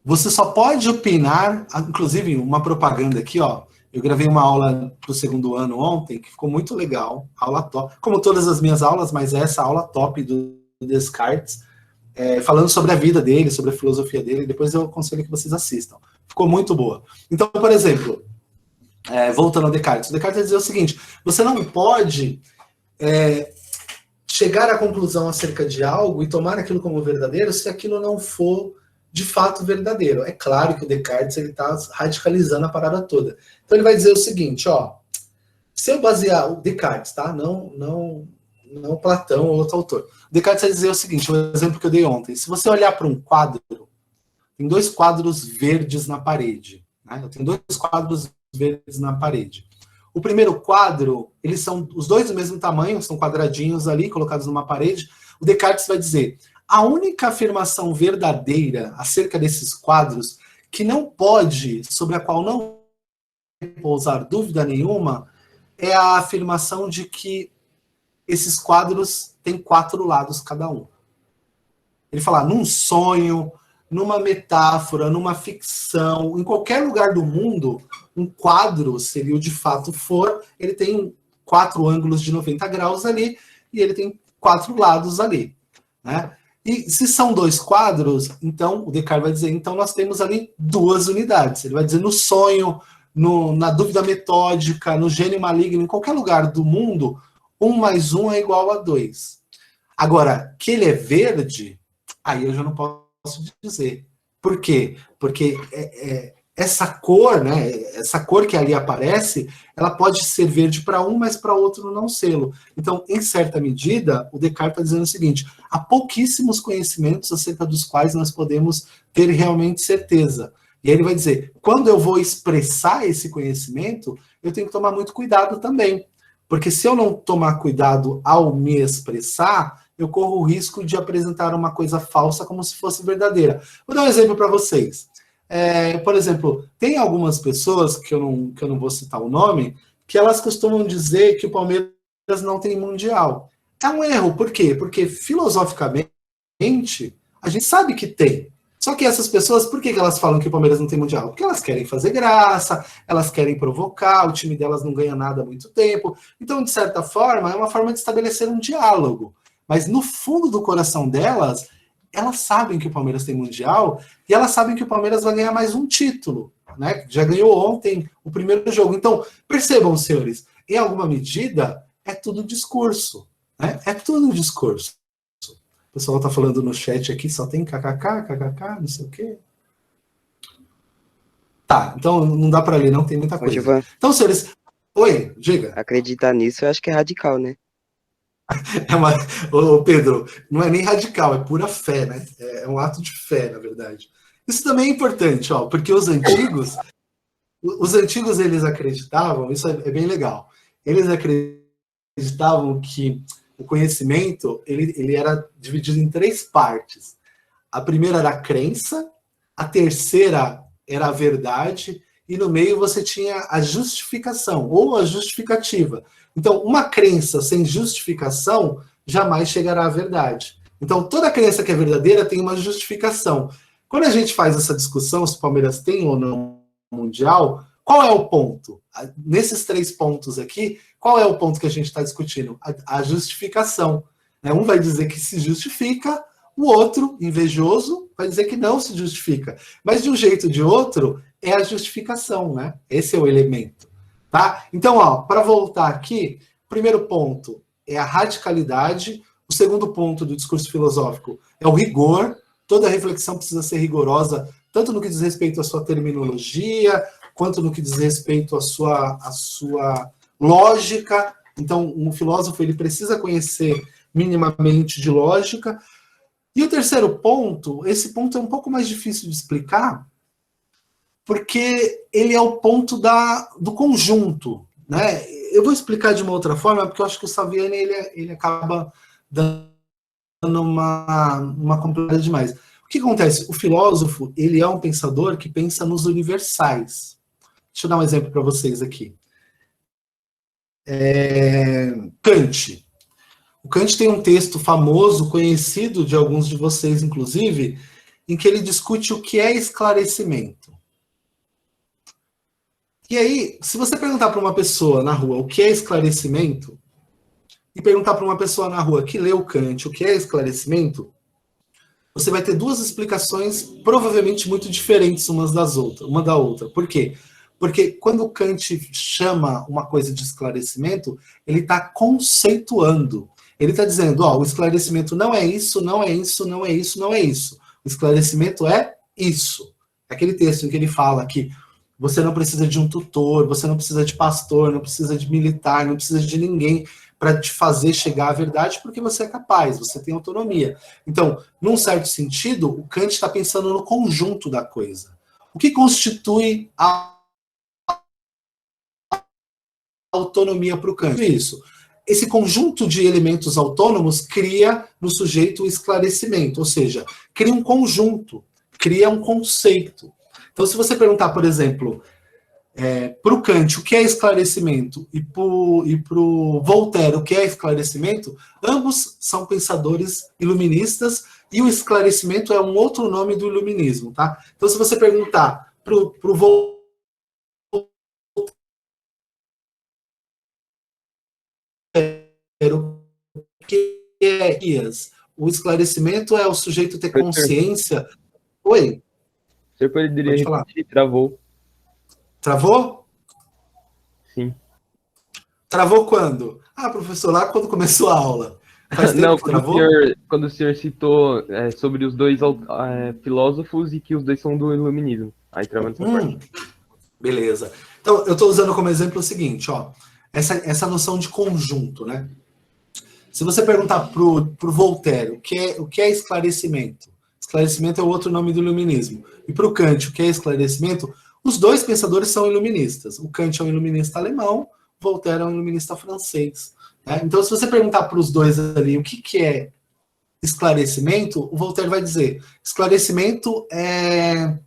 Você só pode opinar, inclusive uma propaganda aqui, ó, eu gravei uma aula para o 2º ano ontem, que ficou muito legal, aula top, como todas as minhas aulas, mas essa aula top do Descartes, falando sobre a vida dele, sobre a filosofia dele, depois eu aconselho que vocês assistam. Ficou muito boa. Então, por exemplo, voltando ao Descartes, o Descartes vai dizer o seguinte, você não pode chegar à conclusão acerca de algo e tomar aquilo como verdadeiro se aquilo não for de fato verdadeiro. É claro que o Descartes está radicalizando a parada toda. Então ele vai dizer o seguinte, ó, se eu basear o Descartes, tá? Não Platão ou outro autor. O Descartes vai dizer o seguinte, o exemplo que eu dei ontem. Se você olhar para um quadro, tem 2 quadros verdes na parede. Né? Eu tenho 2 quadros verdes na parede. O primeiro quadro, eles são os 2 do mesmo tamanho, são quadradinhos ali, colocados numa parede. O Descartes vai dizer, a única afirmação verdadeira acerca desses quadros, que não pode, sobre a qual não pousar dúvida nenhuma, é a afirmação de que esses quadros têm 4 lados cada um. Ele fala, num sonho, numa metáfora, numa ficção, em qualquer lugar do mundo, um quadro, se ele de fato for, ele tem 4 ângulos de 90 graus ali, e ele tem 4 lados ali. Né? E se são 2 quadros, então, o Descartes vai dizer, então nós temos ali 2 unidades. Ele vai dizer, no sonho, na dúvida metódica, no gênio maligno, em qualquer lugar do mundo, 1 mais 1 é igual a 2. Agora, que ele é verde, aí eu já não posso dizer. Por quê? Porque essa cor, né, essa cor que ali aparece, ela pode ser verde para um, mas para outro não sê-lo. Então, em certa medida, o Descartes está dizendo o seguinte: há pouquíssimos conhecimentos acerca dos quais nós podemos ter realmente certeza. E aí ele vai dizer, quando eu vou expressar esse conhecimento, eu tenho que tomar muito cuidado também. Porque se eu não tomar cuidado ao me expressar, eu corro o risco de apresentar uma coisa falsa como se fosse verdadeira. Vou dar um exemplo para vocês. Por exemplo, tem algumas pessoas, que eu não vou citar o nome, que elas costumam dizer que o Palmeiras não tem mundial. É um erro, por quê? Porque filosoficamente a gente sabe que tem. Só que essas pessoas, por que elas falam que o Palmeiras não tem mundial? Porque elas querem fazer graça, elas querem provocar, o time delas não ganha nada há muito tempo. Então, de certa forma, é uma forma de estabelecer um diálogo. Mas no fundo do coração delas, elas sabem que o Palmeiras tem mundial e elas sabem que o Palmeiras vai ganhar mais um título, né? Já ganhou ontem o primeiro jogo. Então, percebam, senhores, em alguma medida, é tudo discurso, né? É tudo discurso. O pessoal está falando no chat aqui, só tem kkk, não sei o quê. Tá, então não dá para ler, não tem muita coisa. Giovana, Então, senhores... Oi, diga. acreditar nisso eu acho que é radical, né? Ô, Pedro, não é nem radical, é pura fé, né? É um ato de fé, na verdade. Isso também é importante, ó, porque os antigos, eles acreditavam, isso é bem legal, eles acreditavam que o conhecimento, ele era dividido em 3 partes. A primeira era a crença, a terceira era a verdade, e no meio você tinha a justificação, ou a justificativa. Então, uma crença sem justificação jamais chegará à verdade. Então, toda crença que é verdadeira tem uma justificação. Quando a gente faz essa discussão se o Palmeiras tem ou não mundial, qual é o ponto? Nesses 3 pontos aqui, qual é o ponto que a gente está discutindo? A justificação. Um vai dizer que se justifica, o outro, invejoso, vai dizer que não se justifica. Mas de um jeito ou de outro, é a justificação, né? Esse é o elemento. Tá? Então, para voltar aqui, o primeiro ponto é a radicalidade, o segundo ponto do discurso filosófico é o rigor, toda reflexão precisa ser rigorosa, tanto no que diz respeito à sua terminologia, quanto no que diz respeito à sua lógica. Então, um filósofo ele precisa conhecer minimamente de lógica. E o terceiro ponto, esse ponto é um pouco mais difícil de explicar, porque ele é o ponto do conjunto, né? Eu vou explicar de uma outra forma, porque eu acho que o Saviani ele acaba dando uma complexidade demais. O que acontece? O filósofo ele é um pensador que pensa nos universais. Deixa eu dar um exemplo para vocês aqui. Kant. O Kant tem um texto famoso, conhecido de alguns de vocês, inclusive, em que ele discute o que é esclarecimento. E aí, se você perguntar para uma pessoa na rua o que é esclarecimento, e perguntar para uma pessoa na rua que leu Kant o que é esclarecimento, você vai ter 2 explicações provavelmente muito diferentes uma da outra. Por quê? Porque quando Kant chama uma coisa de esclarecimento, ele está conceituando. Ele está dizendo, o esclarecimento não é isso, não é isso, não é isso, não é isso. O esclarecimento é isso. Aquele texto em que ele fala que você não precisa de um tutor, você não precisa de pastor, não precisa de militar, não precisa de ninguém para te fazer chegar à verdade, porque você é capaz, você tem autonomia. Então, num certo sentido, o Kant está pensando no conjunto da coisa. O que constitui a autonomia para o Kant? Isso. Esse conjunto de elementos autônomos cria no sujeito o esclarecimento, ou seja, cria um conjunto, cria um conceito. Então, se você perguntar, por exemplo, para o Kant o que é esclarecimento e para o Voltaire o que é esclarecimento, ambos são pensadores iluministas e o esclarecimento é um outro nome do iluminismo. Tá? Então, se você perguntar para o Voltaire o que é o esclarecimento é o sujeito ter consciência. Oi? O senhor poderia repetir? Travou. Travou? Sim. Travou quando? Professor, lá quando começou a aula. Faz tempo Não, que travou? quando o senhor citou sobre os 2 filósofos e que os 2 são do iluminismo. Aí entrava nessa parte. Beleza. Então, eu estou usando como exemplo o seguinte, ó, essa noção de conjunto, né? Se você perguntar pro Voltaire o que é esclarecimento, esclarecimento é o outro nome do iluminismo, e para o Kant o que é esclarecimento, os dois pensadores são iluministas. O Kant é um iluminista alemão, o Voltaire é um iluminista francês. Né? Então, se você perguntar para os dois ali o que é esclarecimento, o Voltaire vai dizer: esclarecimento é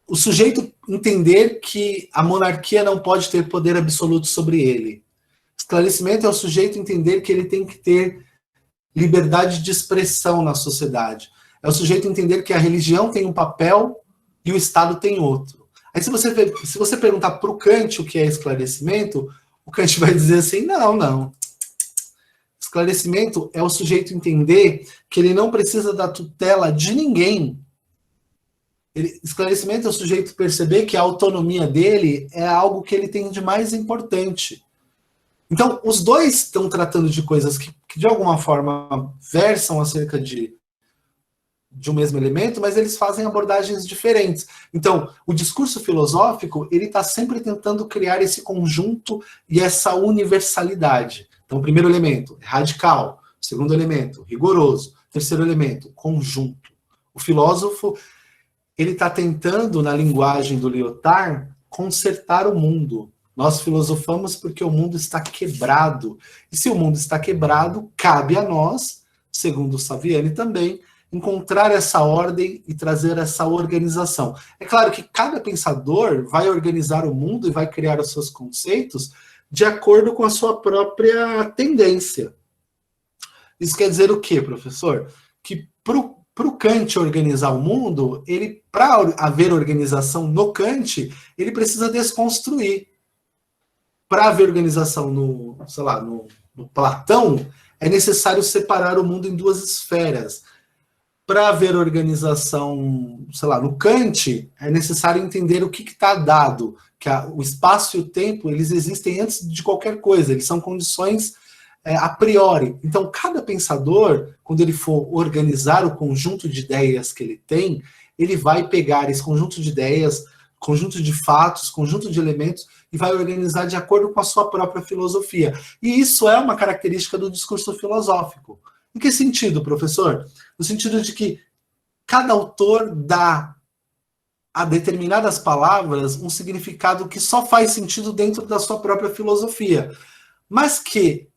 o sujeito entender que a monarquia não pode ter poder absoluto sobre ele. Esclarecimento é o sujeito entender que ele tem que ter liberdade de expressão na sociedade. É o sujeito entender que a religião tem um papel e o Estado tem outro. Aí se você perguntar para o Kant o que é esclarecimento, o Kant vai dizer assim, não. Esclarecimento é o sujeito entender que ele não precisa da tutela de ninguém. Esclarecimento é o sujeito perceber que a autonomia dele é algo que ele tem de mais importante. Então, os dois estão tratando de coisas que de alguma forma versam acerca de um mesmo elemento, mas eles fazem abordagens diferentes. Então, o discurso filosófico, ele está sempre tentando criar esse conjunto e essa universalidade. Então, o primeiro elemento, radical. O segundo elemento, rigoroso. O terceiro elemento, conjunto. O filósofo, ele está tentando, na linguagem do Lyotard, consertar o mundo. Nós filosofamos porque o mundo está quebrado. E se o mundo está quebrado, cabe a nós, segundo o Saviani também, encontrar essa ordem e trazer essa organização. É claro que cada pensador vai organizar o mundo e vai criar os seus conceitos de acordo com a sua própria tendência. Isso quer dizer o quê, professor? Que para o Kant organizar o mundo, para haver organização no Kant, ele precisa desconstruir. Para haver organização no Platão, é necessário separar o mundo em duas esferas. Para haver organização, no Kant, é necessário entender o que está dado, que o espaço e o tempo, eles existem antes de qualquer coisa, eles são condições a priori. Então, cada pensador, quando ele for organizar o conjunto de ideias que ele tem, ele vai pegar esse conjunto de ideias, conjunto de fatos, conjunto de elementos, e vai organizar de acordo com a sua própria filosofia. E isso é uma característica do discurso filosófico. Em que sentido, professor? No sentido de que cada autor dá a determinadas palavras um significado que só faz sentido dentro da sua própria filosofia, mas que,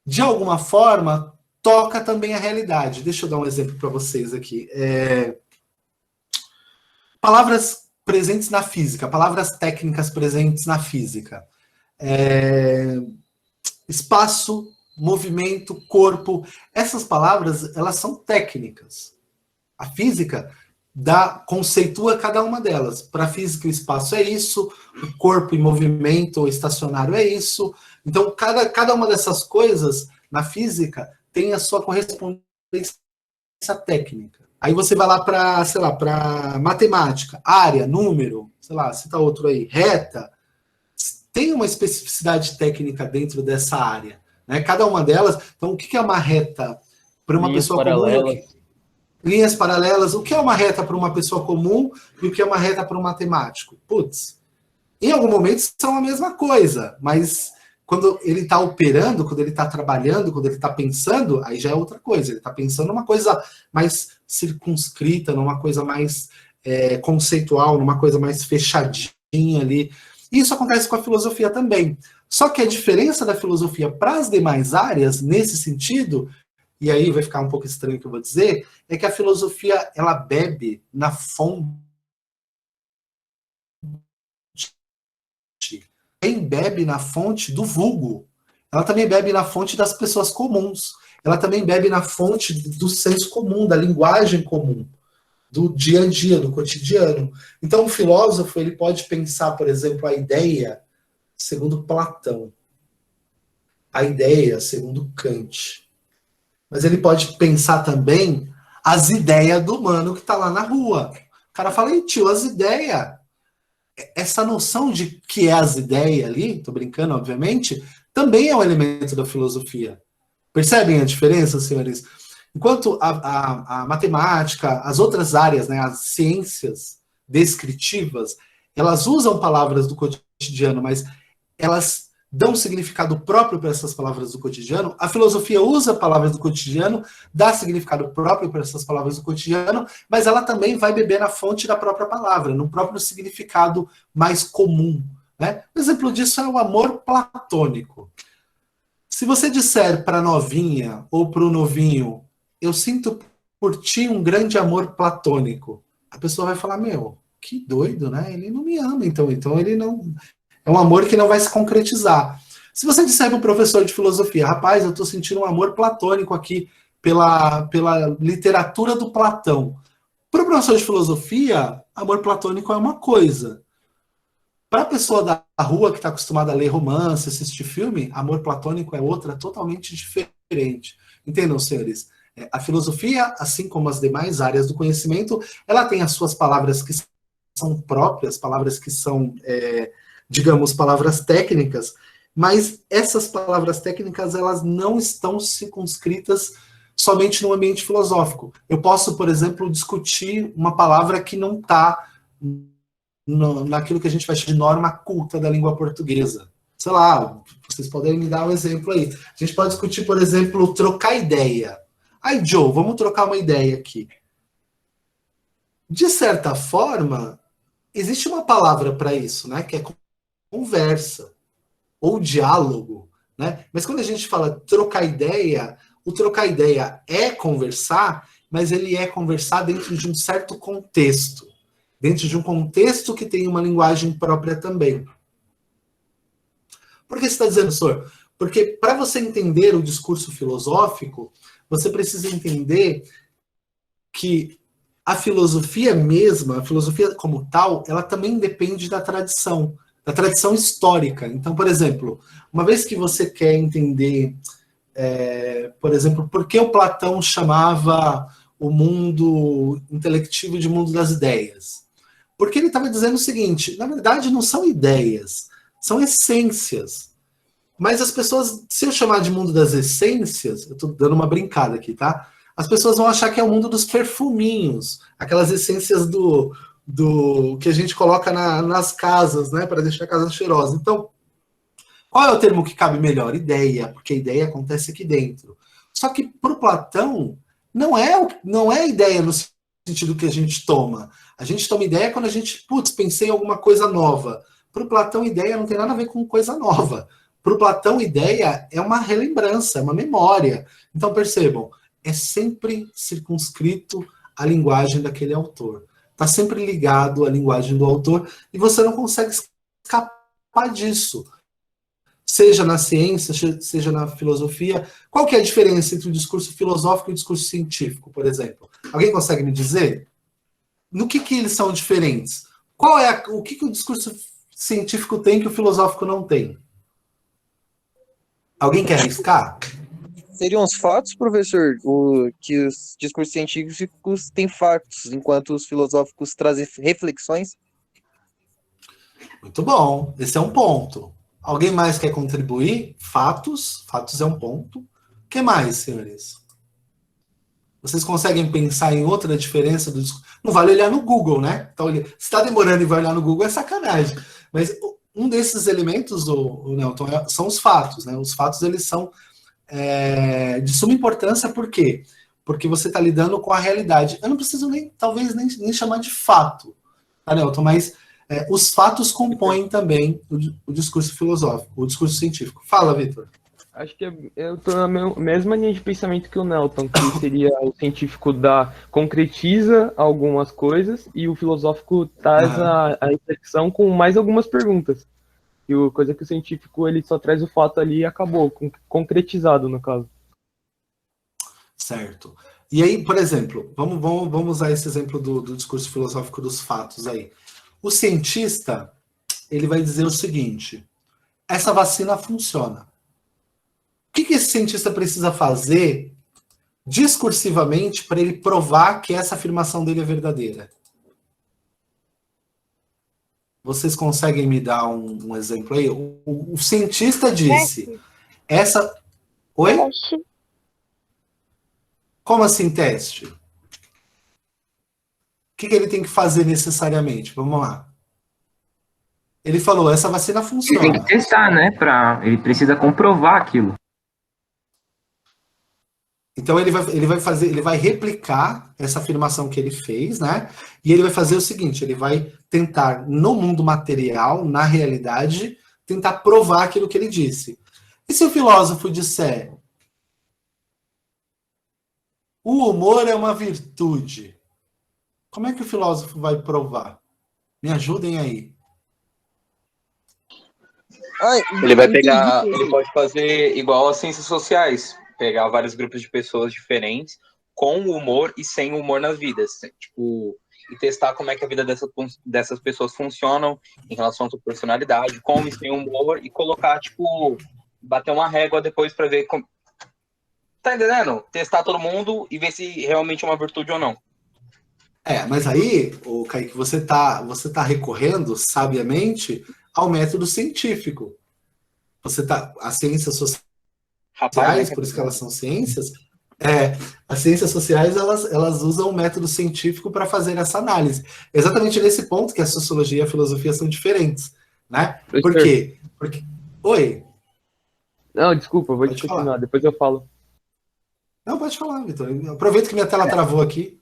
de alguma forma, toca também a realidade. Deixa eu dar um exemplo para vocês aqui. Palavras presentes na física, palavras técnicas presentes na física. Espaço, movimento, corpo. Essas palavras, elas são técnicas. A física conceitua cada uma delas. Para a física, o espaço é isso, o corpo em movimento ou estacionário é isso. Então, cada uma dessas coisas, na física, tem a sua correspondência técnica. Aí você vai lá para matemática, área, número, cita outro aí, reta. Tem uma especificidade técnica dentro dessa área. Né? Cada uma delas. Então, o que é uma reta para uma pessoa comum? Linhas paralelas. O que é uma reta para uma pessoa comum e o que é uma reta para um matemático? Putz, em algum momento são a mesma coisa, mas quando ele está operando, quando ele está trabalhando, quando ele está pensando, aí já é outra coisa. Ele está pensando numa coisa mais circunscrita, numa coisa mais conceitual, numa coisa mais fechadinha ali. E isso acontece com a filosofia também. Só que a diferença da filosofia para as demais áreas, nesse sentido, e aí vai ficar um pouco estranho o que eu vou dizer, é que a filosofia, ela bebe na fonte. Também bebe na fonte do vulgo. Ela também bebe na fonte das pessoas comuns. Ela também bebe na fonte do senso comum, da linguagem comum, do dia a dia, do cotidiano. Então, o filósofo, ele pode pensar, por exemplo, a ideia segundo Platão, a ideia segundo Kant. Mas ele pode pensar também as ideias do mano que está lá na rua. O cara fala, ei, tio, as ideias. Essa noção de que é as ideias ali, tô brincando, obviamente, também é um elemento da filosofia. Percebem a diferença, senhores? Enquanto a matemática, as outras áreas, né, as ciências, descritivas, elas usam palavras do cotidiano, mas elas dão significado próprio para essas palavras do cotidiano. A filosofia usa palavras do cotidiano, dá significado próprio para essas palavras do cotidiano, mas ela também vai beber na fonte da própria palavra, no próprio significado mais comum, né? Um exemplo disso é o amor platônico. Se você disser para a novinha ou para o novinho, eu sinto por ti um grande amor platônico, a pessoa vai falar, meu, que doido, né? Ele não me ama, então ele não... É um amor que não vai se concretizar. Se você disser para o professor de filosofia, rapaz, eu estou sentindo um amor platônico aqui pela literatura do Platão. Para o professor de filosofia, amor platônico é uma coisa. Para a pessoa da rua que está acostumada a ler romance, assistir filme, amor platônico é outra totalmente diferente. Entendam, senhores? A filosofia, assim como as demais áreas do conhecimento, ela tem as suas palavras que são próprias, palavras que são... digamos, palavras técnicas, mas essas palavras técnicas, elas não estão circunscritas somente no ambiente filosófico. Eu posso, por exemplo, discutir uma palavra que não está naquilo que a gente vai chamar de norma culta da língua portuguesa. Sei lá, vocês podem me dar um exemplo aí. A gente pode discutir, por exemplo, trocar ideia. Aí, Joe, vamos trocar uma ideia aqui. De certa forma, existe uma palavra para isso, né? Que é conversa ou diálogo, né? Mas quando a gente fala trocar ideia, o trocar ideia é conversar, mas ele é conversar dentro de um certo contexto, dentro de um contexto que tem uma linguagem própria também. Por que você está dizendo, professor? Porque para você entender o discurso filosófico, você precisa entender que a filosofia mesma, a filosofia como tal, ela também depende da tradição histórica. Então, por exemplo, uma vez que você quer entender, por exemplo, por que o Platão chamava o mundo intelectivo de mundo das ideias? Porque ele estava dizendo o seguinte, na verdade não são ideias, são essências. Mas as pessoas, se eu chamar de mundo das essências, eu estou dando uma brincada aqui, tá? As pessoas vão achar que é o mundo dos perfuminhos, aquelas essências do que a gente coloca nas casas, né, para deixar a casa cheirosa. Então, qual é o termo que cabe melhor? Ideia, porque a ideia acontece aqui dentro. Só que para o Platão, não é ideia no sentido que a gente toma. A gente toma ideia quando a gente, pensei em alguma coisa nova. Para o Platão, ideia não tem nada a ver com coisa nova. Para o Platão, ideia é uma relembrança, é uma memória. Então, percebam, é sempre circunscrito à linguagem daquele autor. Está sempre ligado à linguagem do autor e você não consegue escapar disso. Seja na ciência, seja na filosofia. Qual que é a diferença entre o discurso filosófico e o discurso científico, por exemplo? Alguém consegue me dizer? No que eles são diferentes? O que o discurso científico tem que o filosófico não tem? Alguém quer arriscar? Seriam os fatos, professor, que os discursos científicos têm fatos, enquanto os filosóficos trazem reflexões? Muito bom, esse é um ponto. Alguém mais quer contribuir? Fatos é um ponto. O que mais, senhores? Vocês conseguem pensar em outra diferença do discurso? Não vale olhar no Google, né? Então, se está demorando e vai olhar no Google, é sacanagem. Mas um desses elementos, o Nelton, são os fatos, né? Os fatos, eles são de suma importância, por quê? Porque você está lidando com a realidade. Eu não preciso talvez nem chamar de fato, tá, Nelton? Mas os fatos compõem também o discurso filosófico, o discurso científico. Fala, Vitor. Acho que eu estou na mesma linha de pensamento que o Nelton, que seria o científico concretiza algumas coisas e o filosófico traz a reflexão com mais algumas perguntas. E coisa que o científico ele só traz o fato ali e acabou, concretizado no caso. Certo. E aí, por exemplo, vamos usar esse exemplo do discurso filosófico dos fatos aí. O cientista, ele vai dizer o seguinte, essa vacina funciona. O que esse cientista precisa fazer discursivamente para ele provar que essa afirmação dele é verdadeira? Vocês conseguem me dar um exemplo aí? O cientista disse, essa... Oi? Teste. Como assim teste? que ele tem que fazer necessariamente? Vamos lá. Ele falou, essa vacina Ele tem funciona. que testar, né? Ele precisa comprovar aquilo. Então ele vai replicar essa afirmação que ele fez, né? E ele vai fazer o seguinte, ele vai tentar, no mundo material, na realidade, tentar provar aquilo que ele disse. E se o filósofo disser, o humor é uma virtude, como é que o filósofo vai provar? Me ajudem aí. Ai, Ele vai entendi. pegar, ele pode fazer igual às ciências sociais, pegar vários grupos de pessoas diferentes, com humor e sem humor nas vidas, tipo, e testar como é que a vida dessas pessoas funcionam em relação à sua personalidade, com e sem humor, e colocar, tipo, bater uma régua depois pra ver como... Tá entendendo? Testar todo mundo e ver se realmente é uma virtude ou não. Mas aí, o Kaique, você tá recorrendo sabiamente ao método científico. As ciências sociais, Rapaz, né? por isso que elas são ciências, as ciências sociais elas usam o método científico para fazer essa análise. Exatamente nesse ponto que a sociologia e a filosofia são diferentes, né? Por quê? Porque... Oi? Não, desculpa, vou Pode continuar, falar. depois eu falo. Não, pode falar, Vitor. Aproveita que minha tela travou aqui.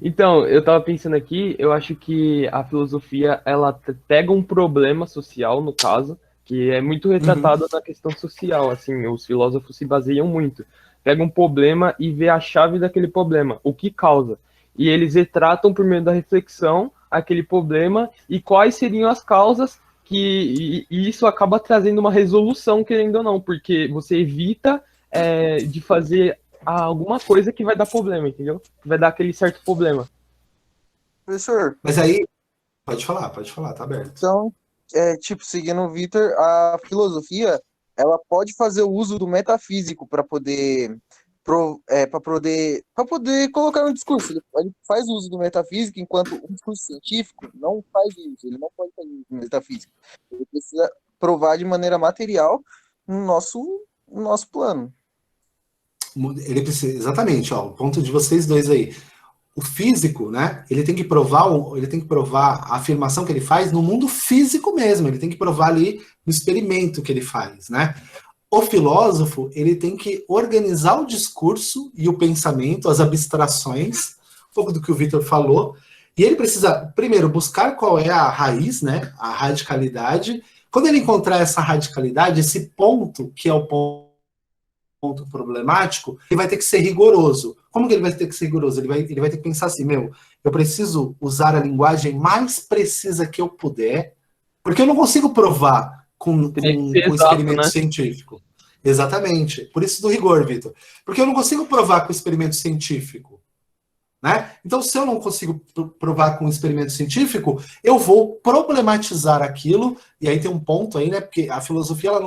Então, eu tava pensando aqui, eu acho que a filosofia, ela pega um problema social, no caso, que é muito retratado na questão social, assim, os filósofos se baseiam muito. Pega um problema e vê a chave daquele problema, o que causa. E eles retratam, por meio da reflexão, aquele problema e quais seriam as causas e isso acaba trazendo uma resolução, querendo ou não, porque você evita de fazer alguma coisa que vai dar problema, entendeu? Que vai dar aquele certo problema. Professor, Mas aí, pode falar, tá aberto. então, seguindo o Vitor, a filosofia, ela pode fazer o uso do metafísico para poder colocar no discurso. Ele faz uso do metafísico, enquanto o discurso científico não faz isso. Ele não pode fazer uso do metafísico. Ele precisa provar de maneira material no nosso plano. Ele precisa, exatamente, o ponto de vocês dois aí. O físico, né? Ele tem que provar a afirmação que ele faz no mundo físico mesmo. Ele tem que provar ali no experimento que ele faz, né? O filósofo, ele tem que organizar o discurso e o pensamento, as abstrações, um pouco do que o Vitor falou, e ele precisa, primeiro, buscar qual é a raiz, né? A radicalidade. Quando ele encontrar essa radicalidade, esse ponto, que é o ponto problemático, ele vai ter que ser rigoroso. Como que ele vai ter que ser rigoroso? Ele vai ter que pensar assim, eu preciso usar a linguagem mais precisa que eu puder, porque eu não consigo provar com experimento científico. Exatamente. Por isso do rigor, Vitor. Porque eu não consigo provar com experimento científico. Né? Então, se eu não consigo provar com um experimento científico, eu vou problematizar aquilo, e aí tem um ponto aí, né? Porque a filosofia ela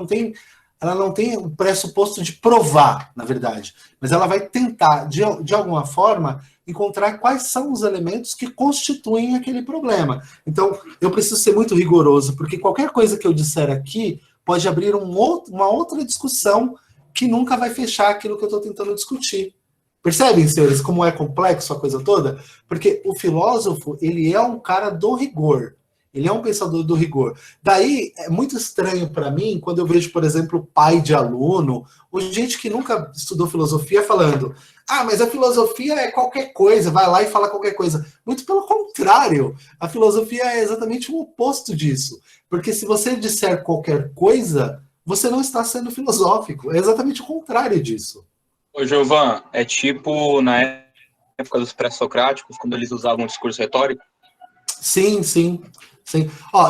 não tem o pressuposto de provar, na verdade, mas ela vai tentar, de alguma forma, encontrar quais são os elementos que constituem aquele problema. Então, eu preciso ser muito rigoroso, porque qualquer coisa que eu disser aqui pode abrir uma outra discussão que nunca vai fechar aquilo que eu estou tentando discutir. Percebem, senhores, como é complexo a coisa toda? Porque o filósofo, ele é um cara do rigor. Ele é um pensador do rigor. Daí, é muito estranho para mim quando eu vejo, por exemplo, pai de aluno, ou gente que nunca estudou filosofia falando, mas a filosofia é qualquer coisa, vai lá e fala qualquer coisa. Muito pelo contrário, a filosofia é exatamente o oposto disso. Porque se você disser qualquer coisa, você não está sendo filosófico. É exatamente o contrário disso. Ô, Giovan, é tipo na época dos pré-socráticos, quando eles usavam o discurso retórico? Sim.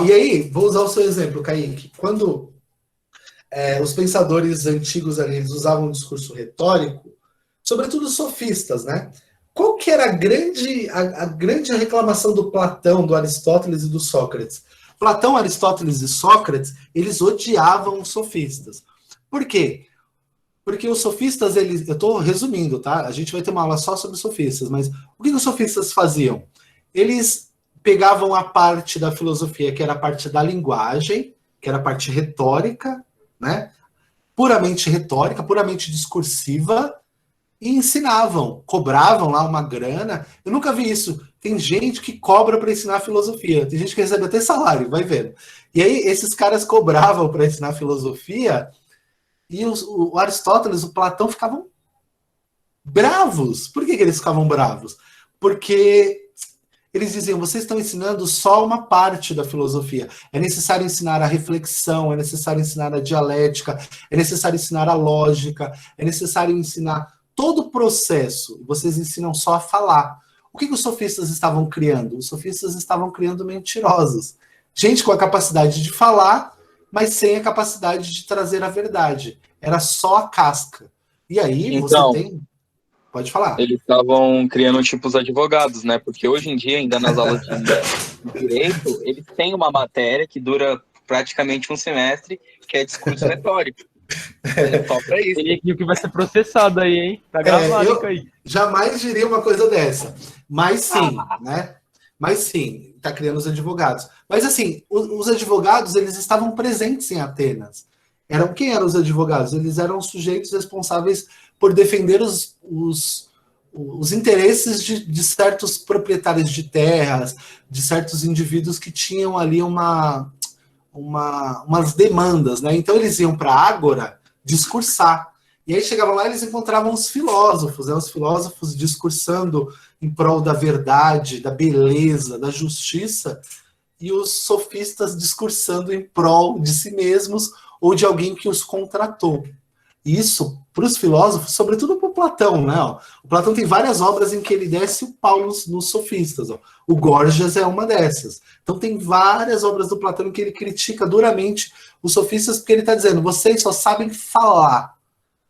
E aí, vou usar o seu exemplo, Kaique. Quando os pensadores antigos ali, eles usavam um discurso retórico, sobretudo os sofistas, né? Qual que era a grande reclamação do Platão, do Aristóteles e do Sócrates? Platão, Aristóteles e Sócrates, eles odiavam os sofistas. Por quê? Porque os sofistas, eu estou resumindo, tá? A gente vai ter uma aula só sobre sofistas, mas o que os sofistas faziam? Eles pegavam a parte da filosofia, que era a parte da linguagem, que era a parte retórica, né? Puramente retórica, puramente discursiva, e ensinavam, cobravam lá uma grana. Eu nunca vi isso. Tem gente que cobra para ensinar filosofia, tem gente que recebe até salário, vai vendo. E aí esses caras cobravam para ensinar filosofia e o Aristóteles, o Platão ficavam bravos. Por que eles ficavam bravos? Porque eles diziam, vocês estão ensinando só uma parte da filosofia. É necessário ensinar a reflexão, é necessário ensinar a dialética, é necessário ensinar a lógica, é necessário ensinar todo o processo. Vocês ensinam só a falar. O que os sofistas estavam criando? Os sofistas estavam criando mentirosos. Gente com a capacidade de falar, mas sem a capacidade de trazer a verdade. Era só a casca. E aí Então, você tem... Pode falar. eles estavam criando tipos advogados, né? Porque hoje em dia, ainda nas aulas de direito, eles têm uma matéria que dura praticamente um semestre, que é discurso retórico. Só pra isso. Tem aqui o que vai ser processado aí, hein? Tá gravado, eu hein, Kaique? jamais diria uma coisa dessa. Mas sim, né? Mas sim, está criando os advogados. Mas assim, os advogados, eles estavam presentes em Atenas. Quem eram os advogados? Eles eram os sujeitos responsáveis por defender os interesses de certos proprietários de terras, de certos indivíduos que tinham ali umas demandas, né? Então eles iam para a Ágora discursar. E aí chegavam lá e eles encontravam os filósofos, né? Os filósofos discursando em prol da verdade, da beleza, da justiça, e os sofistas discursando em prol de si mesmos ou de alguém que os contratou. Isso, para os filósofos, sobretudo para o Platão, né? Ó, o Platão tem várias obras em que ele desce o pau nos sofistas. Ó. O Gorgias é uma dessas. Então tem várias obras do Platão em que ele critica duramente os sofistas, porque ele está dizendo, vocês só sabem falar.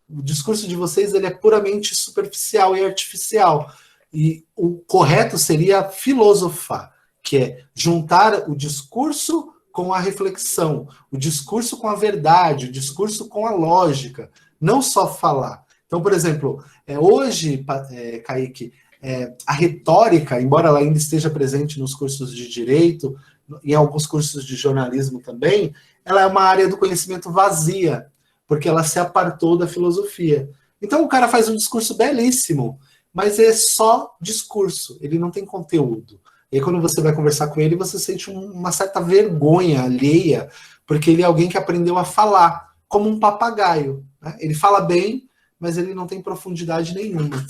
O discurso de vocês ele é puramente superficial e artificial. E o correto seria filosofar, que é juntar o discurso com a reflexão, o discurso com a verdade, o discurso com a lógica, não só falar. Então, por exemplo, hoje, Kaique, a retórica, embora ela ainda esteja presente nos cursos de direito, em alguns cursos de jornalismo também, ela é uma área do conhecimento vazia, porque ela se apartou da filosofia. Então o cara faz um discurso belíssimo, mas é só discurso, ele não tem conteúdo. E aí, quando você vai conversar com ele, você sente uma certa vergonha alheia, porque ele é alguém que aprendeu a falar, como um papagaio. Né? Ele fala bem, mas ele não tem profundidade nenhuma.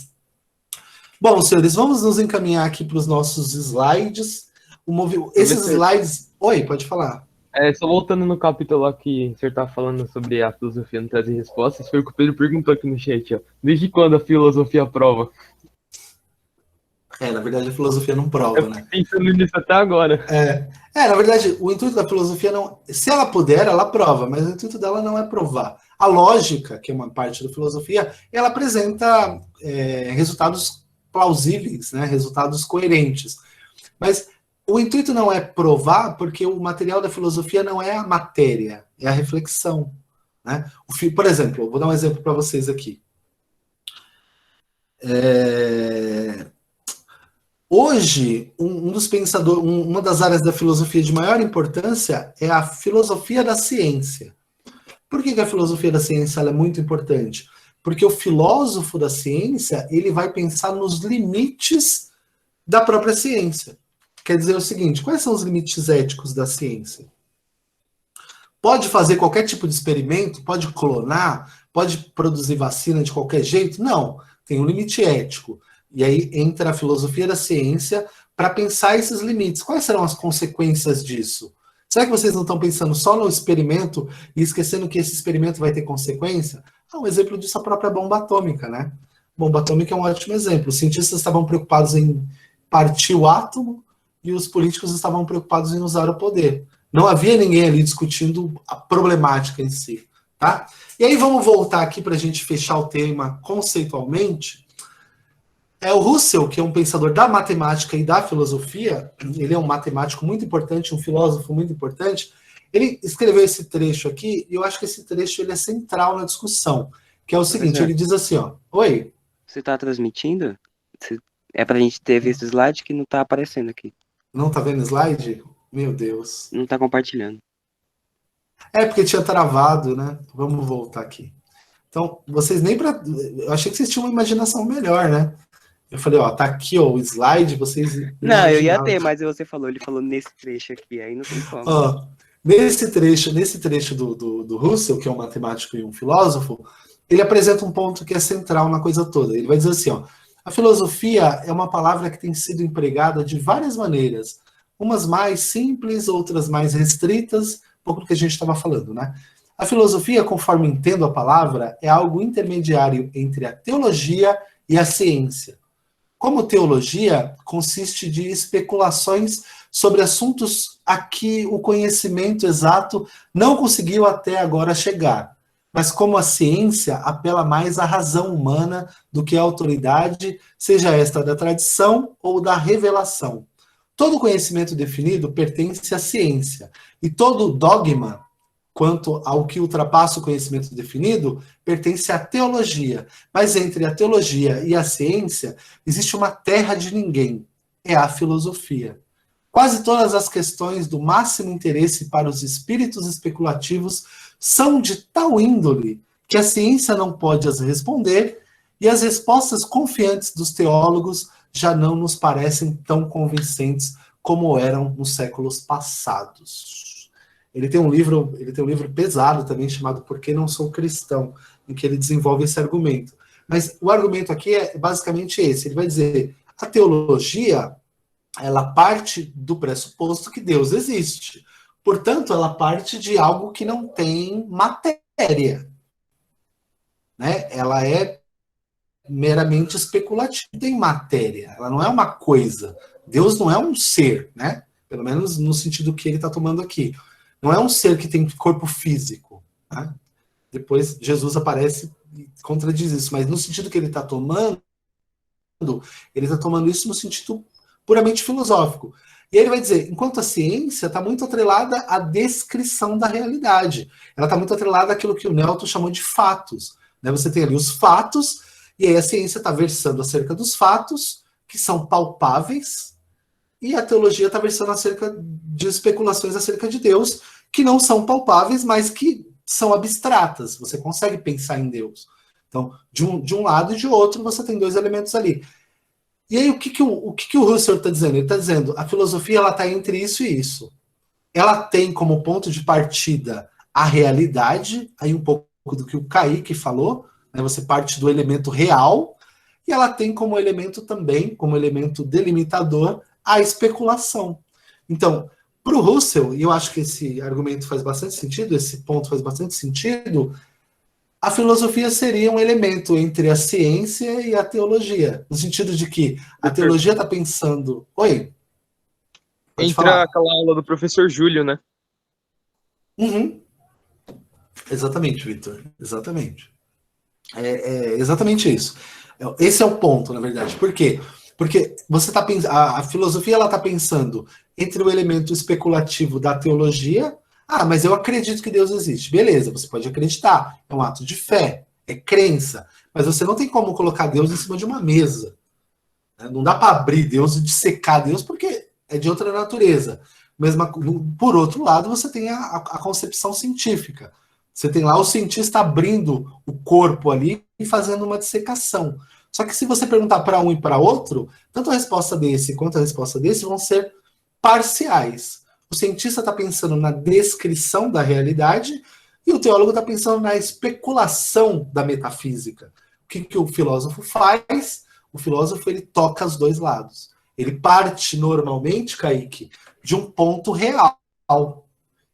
Bom, senhores, vamos nos encaminhar aqui para os nossos slides. Esses slides... Oi, pode falar. Só voltando no capítulo lá que o senhor tá falando sobre a filosofia não trazer respostas, foi o que o Pedro perguntou aqui no chat, ó. Desde quando a filosofia prova? Na verdade a filosofia não prova, né? Pensando nisso até agora. Na verdade, o intuito da filosofia não... Se ela puder, ela prova, mas o intuito dela não é provar. A lógica, que é uma parte da filosofia, ela apresenta resultados plausíveis, né? Resultados coerentes. Mas o intuito não é provar, porque o material da filosofia não é a matéria, é a reflexão. Né? Por exemplo, vou dar um exemplo para vocês aqui. Hoje, um dos pensadores, uma das áreas da filosofia de maior importância é a filosofia da ciência. Por que a filosofia da ciência é muito importante? Porque o filósofo da ciência ele vai pensar nos limites da própria ciência. Quer dizer o seguinte, quais são os limites éticos da ciência? Pode fazer qualquer tipo de experimento? Pode clonar? Pode produzir vacina de qualquer jeito? Não, tem um limite ético. E aí entra a filosofia da ciência para pensar esses limites. Quais serão as consequências disso? Será que vocês não estão pensando só no experimento e esquecendo que esse experimento vai ter consequência? Um exemplo disso é a própria bomba atômica, né? Bomba atômica é um ótimo exemplo. Os cientistas estavam preocupados em partir o átomo e os políticos estavam preocupados em usar o poder. Não havia ninguém ali discutindo a problemática em si, tá? E aí vamos voltar aqui para a gente fechar o tema conceitualmente. O Russell, que é um pensador da matemática e da filosofia, ele é um matemático muito importante, um filósofo muito importante, ele escreveu esse trecho aqui, e eu acho que esse trecho ele é central na discussão, que é o seguinte, ele diz assim, ó, oi? Você está transmitindo? É pra gente ter visto o slide que não tá aparecendo aqui. Não tá vendo o slide? Meu Deus. Não tá compartilhando. Porque tinha travado, né? Vamos voltar aqui. Então, vocês nem para... Eu achei que vocês tinham uma imaginação melhor, né? Eu falei, ó, tá aqui, ó, o slide, vocês... Não, eu ia imaginavam. ter, mas você falou, ele falou nesse trecho aqui, aí não tem como. Ó, nesse trecho do Russell, que é um matemático e um filósofo, ele apresenta um ponto que é central na coisa toda. Ele vai dizer assim, ó, a filosofia é uma palavra que tem sido empregada de várias maneiras, umas mais simples, outras mais restritas, um pouco do que a gente estava falando, né? A filosofia, conforme entendo a palavra, é algo intermediário entre a teologia e a ciência. Como teologia, consiste de especulações sobre assuntos a que o conhecimento exato não conseguiu até agora chegar. Mas como a ciência apela mais à razão humana do que à autoridade, seja esta da tradição ou da revelação. Todo conhecimento definido pertence à ciência, e todo dogma, quanto ao que ultrapassa o conhecimento definido, pertence à teologia. Mas entre a teologia e a ciência, existe uma terra de ninguém. É a filosofia. Quase todas as questões do máximo interesse para os espíritos especulativos são de tal índole que a ciência não pode as responder, e as respostas confiantes dos teólogos já não nos parecem tão convincentes como eram nos séculos passados. Ele tem um livro pesado também chamado Por que Não Sou Cristão, em que ele desenvolve esse argumento. Mas o argumento aqui é basicamente esse. Ele vai dizer, a teologia, ela parte do pressuposto que Deus existe. Portanto, ela parte de algo que não tem matéria. Né? Ela é meramente especulativa, tem matéria. Ela não é uma coisa. Deus não é um ser, né? Pelo menos no sentido que ele está tomando aqui. Não é um ser que tem corpo físico. Né? Depois Jesus aparece e contradiz isso, mas no sentido que ele está tomando isso no sentido puramente filosófico. E aí ele vai dizer, enquanto a ciência está muito atrelada à descrição da realidade. Ela está muito atrelada àquilo que o Nelton chamou de fatos. Né? Você tem ali os fatos, e aí a ciência está versando acerca dos fatos, que são palpáveis, e a teologia está versando acerca de especulações acerca de Deus, que não são palpáveis, mas que são abstratas. Você consegue pensar em Deus. Então, de um lado e de outro, você tem dois elementos ali. E aí, o que o Husserl está dizendo? Ele está dizendo, a filosofia está entre isso e isso. Ela tem como ponto de partida a realidade, aí um pouco do que o Kaique falou, né? Você parte do elemento real, e ela tem como elemento também, como elemento delimitador, a especulação. Então, para o Husserl, e eu acho que esse argumento faz bastante sentido, esse ponto faz bastante sentido, a filosofia seria um elemento entre a ciência e a teologia, no sentido de que a teologia está pensando... Oi? Pode Entra falar. aquela aula do professor Júlio, né? Uhum. Exatamente, Vitor. Exatamente. É exatamente isso. Esse é o ponto, na verdade. Por quê? Porque você tá a filosofia ela está pensando entre o elemento especulativo da teologia. Ah, mas eu acredito que Deus existe. Beleza, você pode acreditar. É um ato de fé, é crença. Mas você não tem como colocar Deus em cima de uma mesa. Não dá para abrir Deus e dissecar Deus, porque é de outra natureza. Por outro lado, você tem a concepção científica. Você tem lá o cientista abrindo o corpo ali e fazendo uma dissecação. Só que se você perguntar para um e para outro, tanto a resposta desse quanto a resposta desse vão ser parciais. O cientista está pensando na descrição da realidade e o teólogo está pensando na especulação da metafísica. O que o filósofo faz? O filósofo ele toca os dois lados. Ele parte normalmente, Kaique, de um ponto real.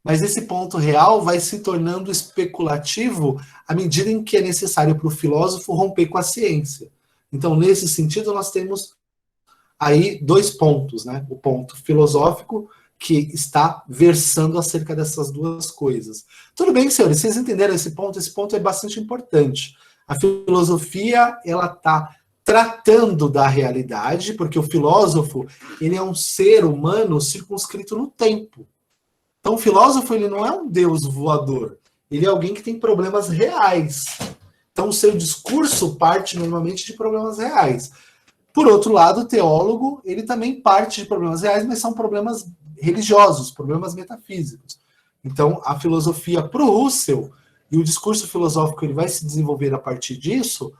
Mas esse ponto real vai se tornando especulativo à medida em que é necessário para o filósofo romper com a ciência. Então, nesse sentido, nós temos aí dois pontos, né? O ponto filosófico, que está versando acerca dessas duas coisas. Tudo bem, senhores, vocês entenderam esse ponto? Esse ponto é bastante importante. A filosofia, ela está tratando da realidade, porque o filósofo, ele é um ser humano circunscrito no tempo. Então, o filósofo, ele não é um deus voador. Ele é alguém que tem problemas reais. Então, o seu discurso parte normalmente de problemas reais. Por outro lado, o teólogo, ele também parte de problemas reais, mas são problemas religiosos, problemas metafísicos. Então, a filosofia para o Husserl, e o discurso filosófico ele vai se desenvolver a partir disso,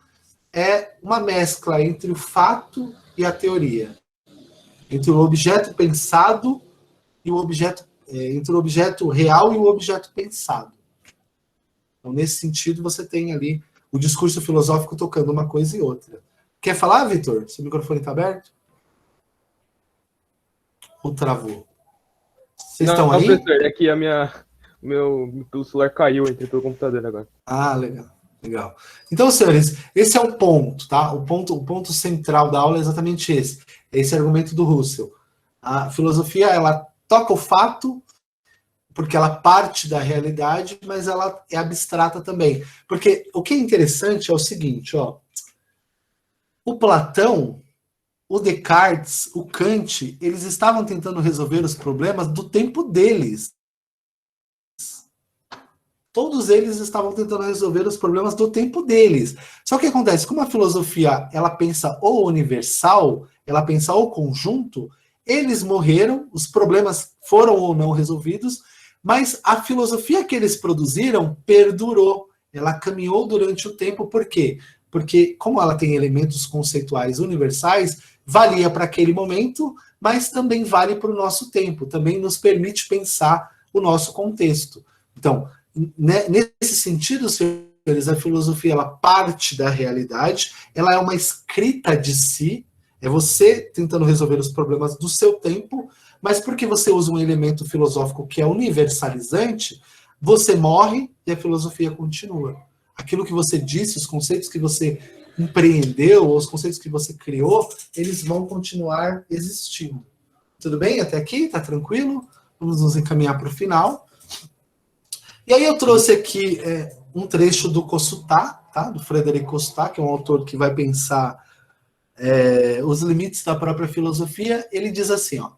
é uma mescla entre o fato e a teoria, entre o objeto pensado e o objeto, entre o objeto real e o objeto pensado. Então, nesse sentido, você tem ali o discurso filosófico tocando uma coisa e outra. Quer falar, Vitor? Seu microfone está aberto? Ou travou? Vocês estão aí? Não, professor, é que meu celular caiu, eu entrei pelo computador agora. Ah, legal. Legal. Então, senhores, esse é o ponto, tá? O ponto central da aula é exatamente esse. Esse argumento do Russell. A filosofia, ela toca o fato, porque ela parte da realidade, mas ela é abstrata também. Porque o que é interessante é o seguinte, ó. O Platão, o Descartes, o Kant, eles estavam tentando resolver os problemas do tempo deles. Todos eles estavam tentando resolver os problemas do tempo deles. Só que o que acontece? Como a filosofia ela pensa o universal, ela pensa o conjunto, eles morreram, os problemas foram ou não resolvidos, mas a filosofia que eles produziram perdurou. Ela caminhou durante o tempo. Por quê? Porque, como ela tem elementos conceituais universais, valia para aquele momento, mas também vale para o nosso tempo, também nos permite pensar o nosso contexto. Então, nesse sentido, senhores, a filosofia ela parte da realidade, ela é uma escrita de si, é você tentando resolver os problemas do seu tempo, mas porque você usa um elemento filosófico que é universalizante, você morre e a filosofia continua. Aquilo que você disse, os conceitos que você empreendeu, os conceitos que você criou, eles vão continuar existindo. Tudo bem até aqui? Tá tranquilo? Vamos nos encaminhar para o final. E aí eu trouxe aqui um trecho do Kossuth, tá? Do Frederic Kossuth, que é um autor que vai pensar os limites da própria filosofia. Ele diz assim, ó,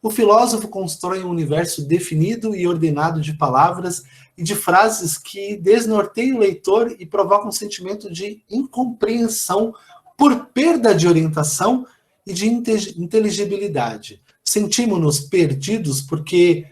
o filósofo constrói um universo definido e ordenado de palavras e de frases que desnorteiam o leitor e provocam um sentimento de incompreensão por perda de orientação e de inteligibilidade. Sentimos-nos perdidos porque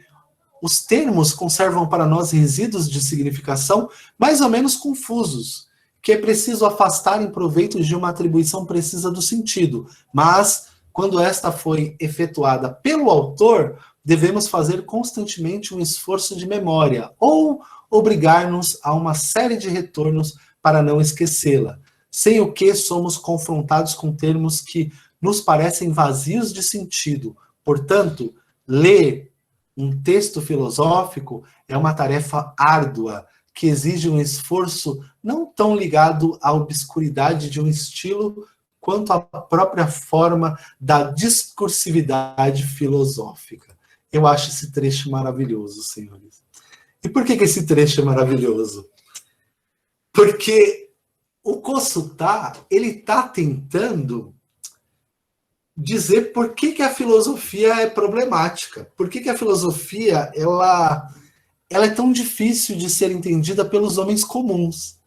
os termos conservam para nós resíduos de significação mais ou menos confusos, que é preciso afastar em proveito de uma atribuição precisa do sentido. Mas, quando esta foi efetuada pelo autor, devemos fazer constantemente um esforço de memória, ou obrigar-nos a uma série de retornos para não esquecê-la, sem o que somos confrontados com termos que nos parecem vazios de sentido. Portanto, ler um texto filosófico é uma tarefa árdua, que exige um esforço não tão ligado à obscuridade de um estilo, quanto à própria forma da discursividade filosófica. Eu acho esse trecho maravilhoso, senhores. E por que esse trecho é maravilhoso? Porque o Kossuth, ele está tentando dizer por que a filosofia é problemática. Por que a filosofia ela é tão difícil de ser entendida pelos homens comuns.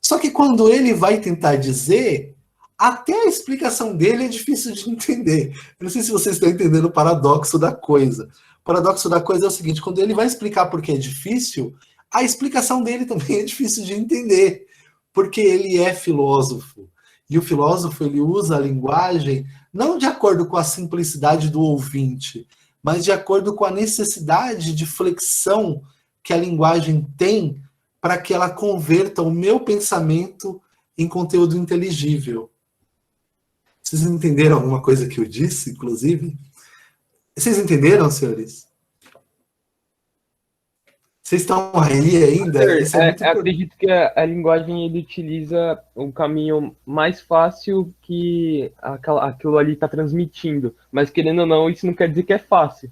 Só que quando ele vai tentar dizer, até a explicação dele é difícil de entender. Eu não sei se vocês estão entendendo o paradoxo da coisa. O paradoxo da coisa é o seguinte, quando ele vai explicar por que é difícil, a explicação dele também é difícil de entender, porque ele é filósofo. E o filósofo, ele usa a linguagem não de acordo com a simplicidade do ouvinte, mas de acordo com a necessidade de flexão que a linguagem tem para que ela converta o meu pensamento em conteúdo inteligível. Vocês entenderam alguma coisa que eu disse, inclusive? Vocês entenderam, senhores? Vocês estão aí ainda? Acredito que a linguagem ele utiliza um caminho mais fácil que aquilo ali está transmitindo. Mas, querendo ou não, isso não quer dizer que é fácil.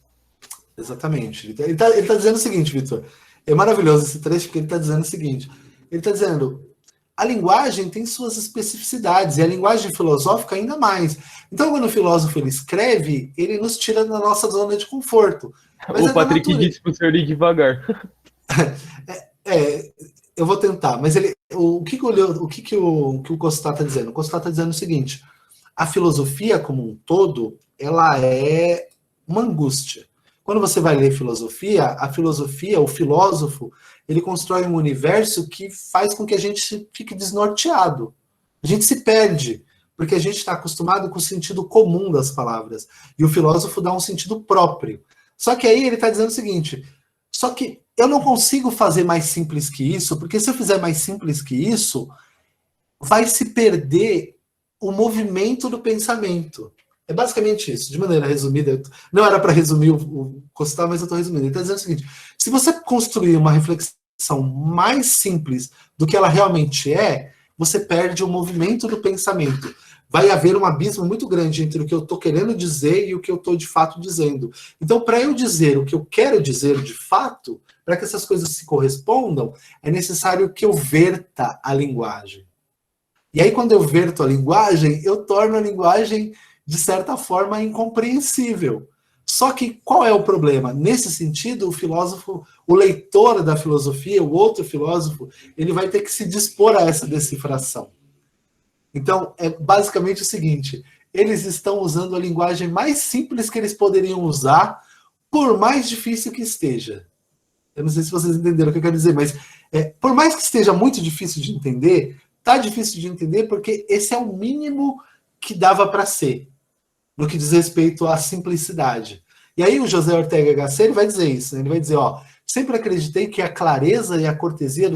Exatamente. Ele tá dizendo o seguinte, Vitor. É maravilhoso esse trecho, porque ele está dizendo o seguinte. Ele está dizendo, a linguagem tem suas especificidades, e a linguagem filosófica ainda mais. Então, quando o filósofo ele escreve, ele nos tira da nossa zona de conforto. Mas o Patrick disse para o senhor ir devagar. Eu vou tentar, mas o que o Kossuth está dizendo? O Kossuth está dizendo o seguinte, a filosofia como um todo, ela é uma angústia. Quando você vai ler filosofia, a filosofia, o filósofo, ele constrói um universo que faz com que a gente fique desnorteado. A gente se perde, porque a gente está acostumado com o sentido comum das palavras. E o filósofo dá um sentido próprio. Só que aí ele está dizendo o seguinte, só que eu não consigo fazer mais simples que isso, porque se eu fizer mais simples que isso, vai se perder o movimento do pensamento. É basicamente isso, de maneira resumida. Não era para resumir o Costal, mas eu estou resumindo. Ele está dizendo o seguinte, se você construir uma reflexão mais simples do que ela realmente é, você perde o movimento do pensamento. Vai haver um abismo muito grande entre o que eu estou querendo dizer e o que eu estou de fato dizendo. Então, para eu dizer o que eu quero dizer de fato, para que essas coisas se correspondam, é necessário que eu verta a linguagem. E aí, quando eu verto a linguagem, eu torno a linguagem, de certa forma, incompreensível. Só que qual é o problema? Nesse sentido, o filósofo, o leitor da filosofia, o outro filósofo, ele vai ter que se dispor a essa decifração. Então, é basicamente o seguinte, eles estão usando a linguagem mais simples que eles poderiam usar, por mais difícil que esteja. Eu não sei se vocês entenderam o que eu quero dizer, mas por mais que esteja muito difícil de entender, tá difícil de entender porque esse é o mínimo que dava para ser, no que diz respeito à simplicidade. E aí o José Ortega Gasset, ele vai dizer isso, né? Ele vai dizer, sempre acreditei que a clareza e a cortesia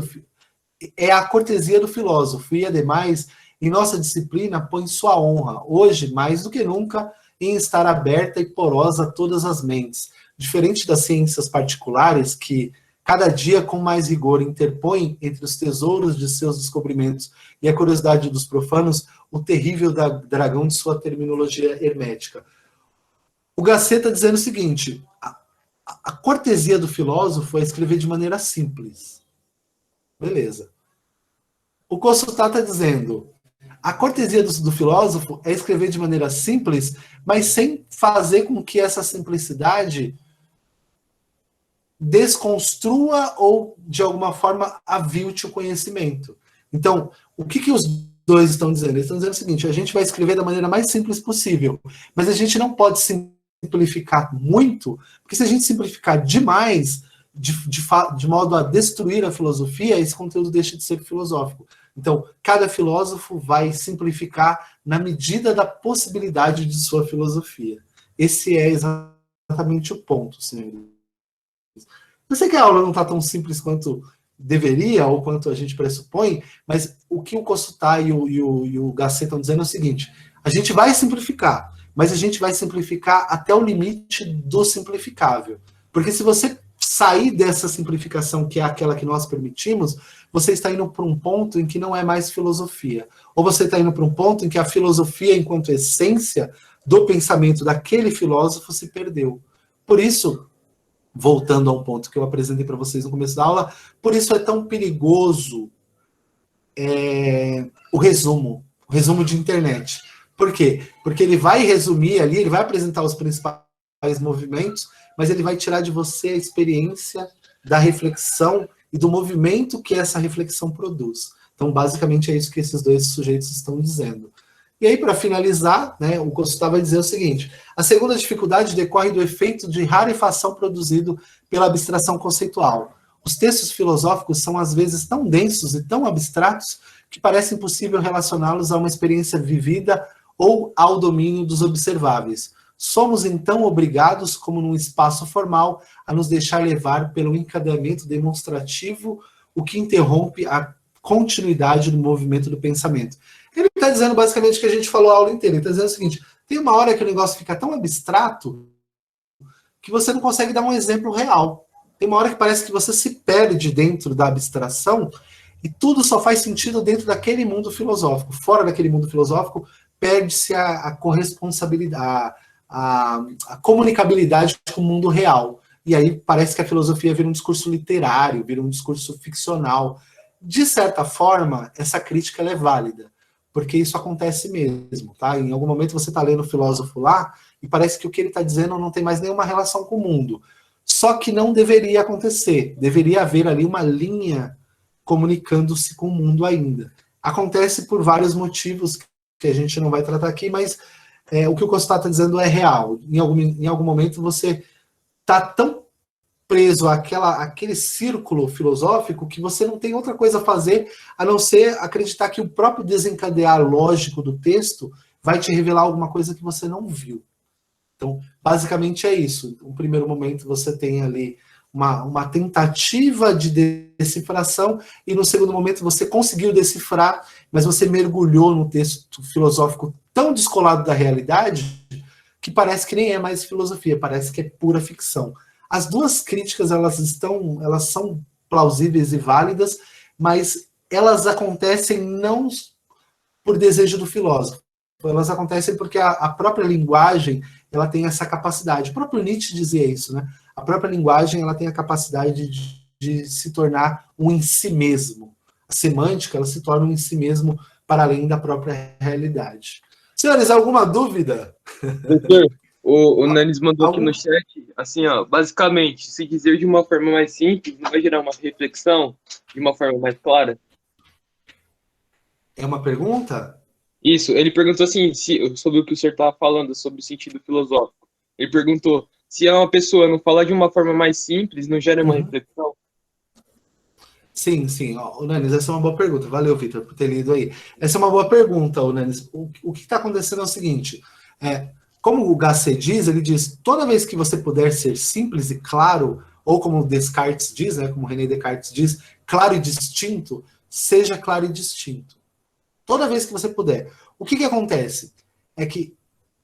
é a cortesia do filósofo, e ademais, em nossa disciplina, põe sua honra, hoje, mais do que nunca, em estar aberta e porosa a todas as mentes. Diferente das ciências particulares, que cada dia com mais rigor interpõem entre os tesouros de seus descobrimentos e a curiosidade dos profanos, o terrível dragão de sua terminologia hermética. O Gasset está dizendo o seguinte, a cortesia do filósofo é escrever de maneira simples. Beleza. O Kossuth está dizendo, a cortesia do filósofo é escrever de maneira simples, mas sem fazer com que essa simplicidade desconstrua ou, de alguma forma, avilte o conhecimento. Então, o que os dois estão dizendo? Eles estão dizendo o seguinte, a gente vai escrever da maneira mais simples possível, mas a gente não pode simplificar muito, porque se a gente simplificar demais, de modo a destruir a filosofia, esse conteúdo deixa de ser filosófico. Então, cada filósofo vai simplificar na medida da possibilidade de sua filosofia. Esse é exatamente o ponto, senhores. Eu sei que a aula não está tão simples quanto deveria, ou quanto a gente pressupõe, mas o que o Kossuth e o Gasset estão dizendo é o seguinte, a gente vai simplificar, mas a gente vai simplificar até o limite do simplificável. Porque se você sair dessa simplificação, que é aquela que nós permitimos, você está indo para um ponto em que não é mais filosofia. Ou você está indo para um ponto em que a filosofia, enquanto essência do pensamento daquele filósofo, se perdeu. Por isso, voltando a um ponto que eu apresentei para vocês no começo da aula, por isso é tão perigoso o resumo de internet. Por quê? Porque ele vai resumir ali, ele vai apresentar os principais movimentos, mas ele vai tirar de você a experiência da reflexão e do movimento que essa reflexão produz. Então, basicamente, é isso que esses dois sujeitos estão dizendo. E aí, para finalizar, né, o Kossuth vai dizer o seguinte, a segunda dificuldade decorre do efeito de rarefação produzido pela abstração conceitual. Os textos filosóficos são, às vezes, tão densos e tão abstratos que parece impossível relacioná-los a uma experiência vivida ou ao domínio dos observáveis. Somos, então, obrigados, como num espaço formal, a nos deixar levar pelo encadeamento demonstrativo, o que interrompe a continuidade do movimento do pensamento. Ele está dizendo, basicamente, que a gente falou a aula inteira. Ele está dizendo o seguinte, tem uma hora que o negócio fica tão abstrato que você não consegue dar um exemplo real. Tem uma hora que parece que você se perde dentro da abstração e tudo só faz sentido dentro daquele mundo filosófico. Fora daquele mundo filosófico, perde-se a corresponsabilidade, a comunicabilidade com o mundo real. E aí parece que a filosofia vira um discurso literário, vira um discurso ficcional. De certa forma, essa crítica ela é válida, porque isso acontece mesmo, tá? Em algum momento você está lendo o filósofo lá e parece que o que ele está dizendo não tem mais nenhuma relação com o mundo. Só que não deveria acontecer. Deveria haver ali uma linha comunicando-se com o mundo ainda. Acontece por vários motivos que a gente não vai tratar aqui, mas o que o Kossuth está dizendo é real. Em algum momento você está tão preso àquele círculo filosófico que você não tem outra coisa a fazer a não ser acreditar que o próprio desencadear lógico do texto vai te revelar alguma coisa que você não viu. Então, basicamente é isso. No primeiro momento você tem ali uma tentativa de decifração e no segundo momento você conseguiu decifrar, mas você mergulhou no texto filosófico tão descolado da realidade que parece que nem é mais filosofia, parece que é pura ficção. As duas críticas, elas são plausíveis e válidas, mas elas acontecem não por desejo do filósofo. Elas acontecem porque a própria linguagem, ela tem essa capacidade. O próprio Nietzsche dizia isso, né? A própria linguagem, ela tem a capacidade de se tornar um em si mesmo. A semântica, ela se torna um em si mesmo para além da própria realidade. Senhores, alguma dúvida? Doutor, o Nanis mandou aqui no chat, assim, ó, basicamente, se dizer de uma forma mais simples, não vai gerar uma reflexão de uma forma mais clara? É uma pergunta? Isso, ele perguntou assim, sobre o que o senhor estava falando, sobre o sentido filosófico. Ele perguntou, se uma pessoa não falar de uma forma mais simples, não gera uma reflexão? Sim, sim. Ó, Nanis, essa é uma boa pergunta. Valeu, Vitor, por ter lido aí. Essa é uma boa pergunta, Nanis. O que está acontecendo é o seguinte, como o Gasset diz, ele diz, toda vez que você puder ser simples e claro, ou como Descartes diz, né, como René Descartes diz, claro e distinto, seja claro e distinto. Toda vez que você puder. O que acontece? É que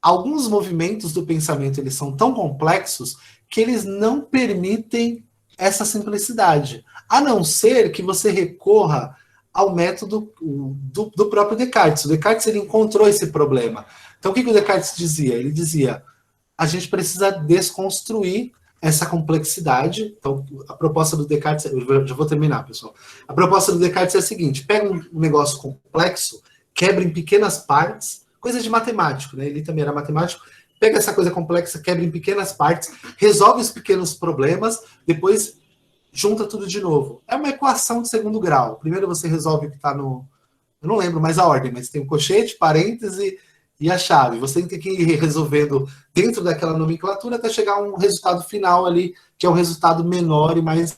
alguns movimentos do pensamento, eles são tão complexos que eles não permitem essa simplicidade. A não ser que você recorra ao método do próprio Descartes. O Descartes, ele encontrou esse problema. Então, o que o Descartes dizia? Ele dizia, a gente precisa desconstruir essa complexidade. Então, a proposta do Descartes, eu já vou terminar, pessoal. A proposta do Descartes é a seguinte, pega um negócio complexo, quebra em pequenas partes, coisa de matemático, né? Ele também era matemático, pega essa coisa complexa, quebra em pequenas partes, resolve os pequenos problemas, depois junta tudo de novo. É uma equação de segundo grau. Primeiro você resolve o que está no... Eu não lembro mais a ordem, mas tem um colchete, parêntese e a chave. Você tem que ir resolvendo dentro daquela nomenclatura até chegar a um resultado final ali, que é um resultado menor e mais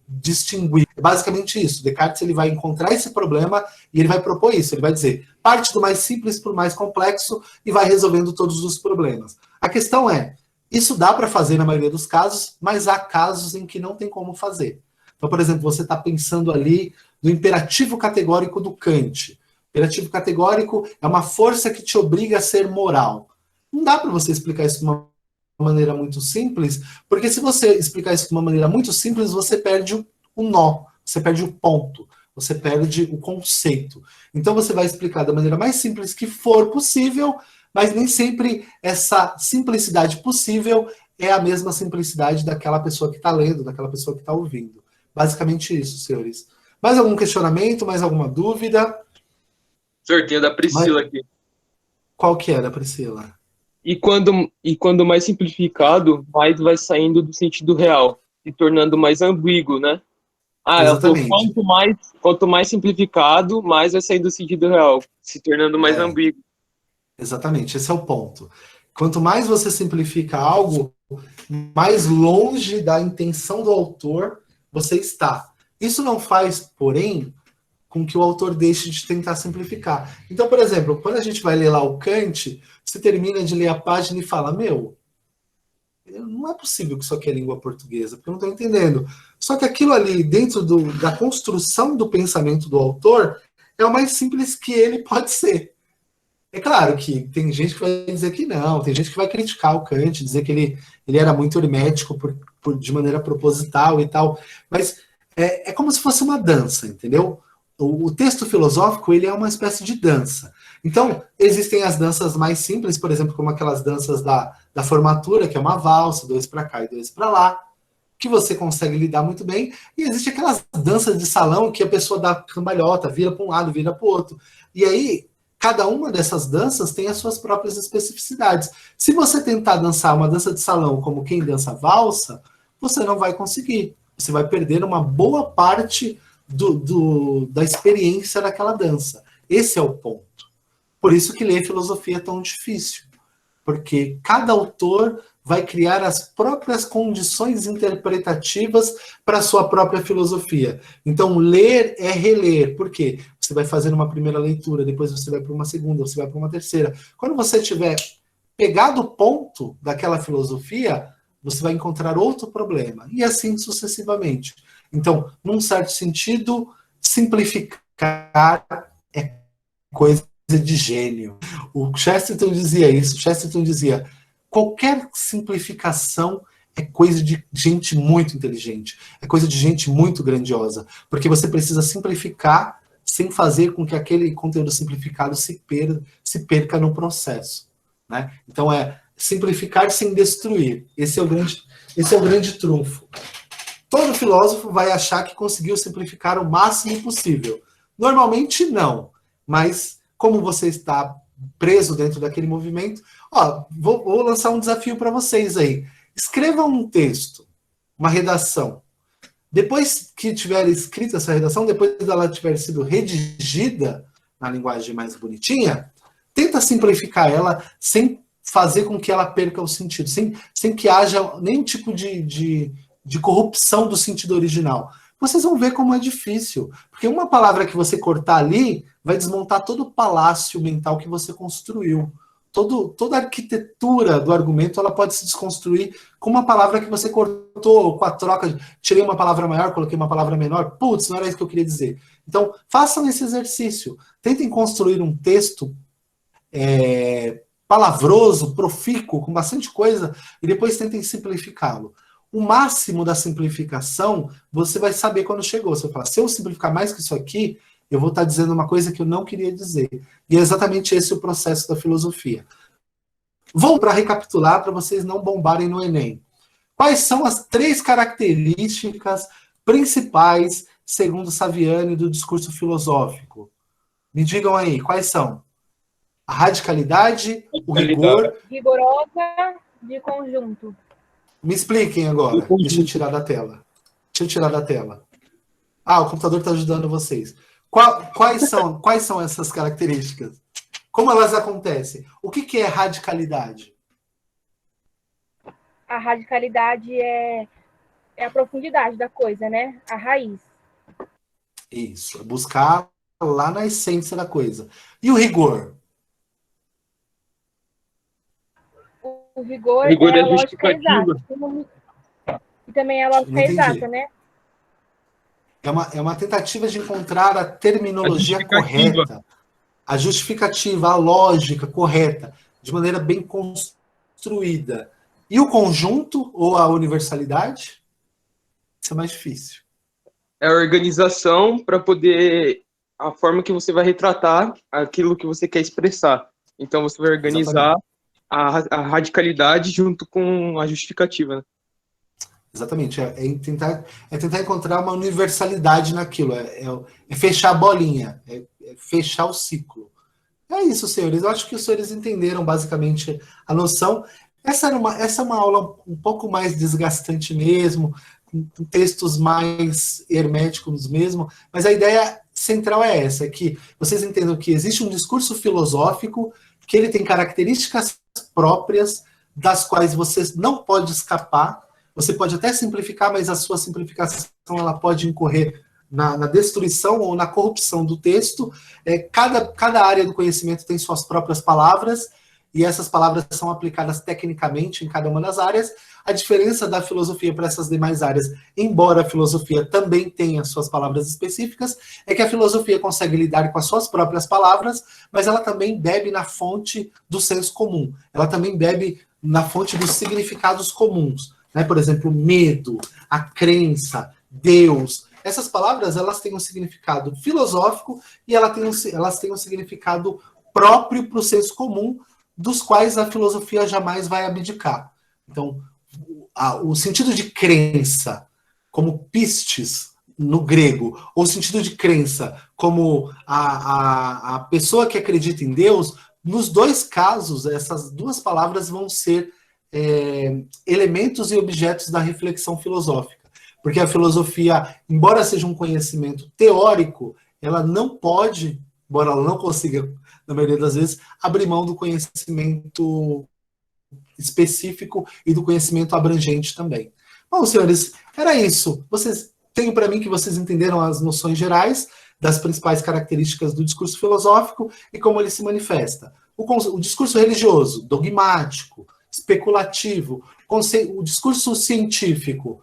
distinguir. É basicamente isso. Descartes, ele vai encontrar esse problema e ele vai propor isso. Ele vai dizer, parte do mais simples para o mais complexo e vai resolvendo todos os problemas. A questão é, isso dá para fazer na maioria dos casos, mas há casos em que não tem como fazer. Então, por exemplo, você está pensando ali no imperativo categórico do Kant. Imperativo categórico é uma força que te obriga a ser moral. Não dá para você explicar isso de uma maneira muito simples, porque se você explicar isso de uma maneira muito simples, você perde o nó, você perde o ponto, você perde o conceito. Então você vai explicar da maneira mais simples que for possível, mas nem sempre essa simplicidade possível é a mesma simplicidade daquela pessoa que está lendo, daquela pessoa que está ouvindo. Basicamente isso, senhores. Mais algum questionamento, mais alguma dúvida? Sorteio da Priscila aqui. Qual que é, da Priscila? E quando mais simplificado, mais vai saindo do sentido real, se tornando mais ambíguo, né? Ela falou, quanto mais simplificado, mais vai sair do sentido real, se tornando mais ambíguo. Exatamente, esse é o ponto. Quanto mais você simplifica algo, mais longe da intenção do autor você está. Isso não faz, porém, com que o autor deixe de tentar simplificar. Então, por exemplo, quando a gente vai ler lá o Kant, você termina de ler a página e fala, não é possível que isso aqui é língua portuguesa, porque eu não estou entendendo. Só que aquilo ali, dentro da construção do pensamento do autor, é o mais simples que ele pode ser. É claro que tem gente que vai dizer que não, tem gente que vai criticar o Kant, dizer que ele era muito hermético de maneira proposital e tal, mas é como se fosse uma dança, entendeu? O texto filosófico, ele é uma espécie de dança. Então, existem as danças mais simples, por exemplo, como aquelas danças da formatura, que é uma valsa, 2 para cá e 2 para lá, que você consegue lidar muito bem, e existe aquelas danças de salão que a pessoa dá cambalhota, vira para um lado, vira para o outro. E aí, cada uma dessas danças tem as suas próprias especificidades. Se você tentar dançar uma dança de salão como quem dança valsa, você não vai conseguir. Você vai perder uma boa parte da experiência daquela dança. Esse é o ponto. Por isso que ler filosofia é tão difícil. porque cada autor vai criar as próprias condições interpretativas para a sua própria filosofia. Então, ler é reler. Por quê? Você vai fazer uma primeira leitura, depois você vai para uma segunda, você vai para uma terceira. Quando você tiver pegado o ponto daquela filosofia, você vai encontrar outro problema. E assim sucessivamente. Então, num certo sentido, simplificar é coisa de gênio. O Chesterton dizia isso. Chesterton dizia: qualquer simplificação é coisa de gente muito inteligente, é coisa de gente muito grandiosa, porque você precisa simplificar sem fazer com que aquele conteúdo simplificado se perca no processo, né? Então é simplificar sem destruir. Esse é o grande trunfo. Todo filósofo vai achar que conseguiu simplificar o máximo possível. Normalmente não, mas como você está preso dentro daquele movimento, vou lançar um desafio para vocês aí. Escrevam um texto, uma redação. Depois que tiver escrita essa redação, depois dela tiver sido redigida na linguagem mais bonitinha, tenta simplificar ela sem fazer com que ela perca o sentido, sem que haja nenhum tipo de corrupção do sentido original. Vocês vão ver como é difícil, porque uma palavra que você cortar ali vai desmontar todo o palácio mental que você construiu. Toda a arquitetura do argumento ela pode se desconstruir com uma palavra que você cortou, com a troca, tirei uma palavra maior, coloquei uma palavra menor, putz, não era isso que eu queria dizer. Então, façam esse exercício. Tentem construir um texto palavroso, profícuo, com bastante coisa, e depois tentem simplificá-lo. O máximo da simplificação, você vai saber quando chegou. Você vai falar, se eu simplificar mais que isso aqui, eu vou estar dizendo uma coisa que eu não queria dizer. E é exatamente esse o processo da filosofia. Vou para recapitular, para vocês não bombarem no Enem. Quais são as 3 características principais, segundo Saviani, do discurso filosófico? Me digam aí, quais são? A radicalidade, o rigor... Rigorosa de conjunto. Me expliquem agora. Deixa eu tirar da tela. O computador está ajudando vocês. Quais são essas características? Como elas acontecem? O que é radicalidade? A radicalidade é a profundidade da coisa, né? A raiz. Isso, é buscar lá na essência da coisa. E o rigor? O rigor Rigor é é a lógica justificativa. exata. E também é a lógica Não entendi. exata, né? É uma tentativa de encontrar a terminologia correta, a justificativa, a lógica correta, de maneira bem construída. E o conjunto ou a universalidade? Isso é mais difícil. É a organização para poder... a forma que você vai retratar aquilo que você quer expressar. Então, você vai organizar a radicalidade junto com a justificativa, né? Exatamente, é tentar encontrar uma universalidade naquilo, é fechar a bolinha, é fechar o ciclo. É isso, senhores, eu acho que os senhores entenderam basicamente a noção. Essa é uma aula um pouco mais desgastante mesmo, com textos mais herméticos mesmo, mas a ideia central é essa, é que vocês entendam que existe um discurso filosófico, que ele tem características próprias, das quais você não pode escapar. Você pode até simplificar, mas a sua simplificação ela pode incorrer na destruição ou na corrupção do texto. Cada área do conhecimento tem suas próprias palavras, e essas palavras são aplicadas tecnicamente em cada uma das áreas. A diferença da filosofia para essas demais áreas, embora a filosofia também tenha suas palavras específicas, é que a filosofia consegue lidar com as suas próprias palavras, mas ela também bebe na fonte do senso comum. Ela também bebe na fonte dos significados comuns. Né? Por exemplo, medo, a crença, Deus. Essas palavras elas têm um significado filosófico e elas têm um significado próprio para o senso comum, dos quais a filosofia jamais vai abdicar. Então, o sentido de crença, como pistes no grego, ou o sentido de crença como a pessoa que acredita em Deus, nos dois casos, essas duas palavras vão ser elementos e objetos da reflexão filosófica. Porque a filosofia, embora seja um conhecimento teórico, ela não pode, embora ela não consiga, na maioria das vezes, abrir mão do conhecimento específico e do conhecimento abrangente também. Bom, senhores, era isso. Tenho para mim que vocês entenderam as noções gerais das principais características do discurso filosófico e como ele se manifesta. O discurso religioso, dogmático, especulativo, o discurso científico,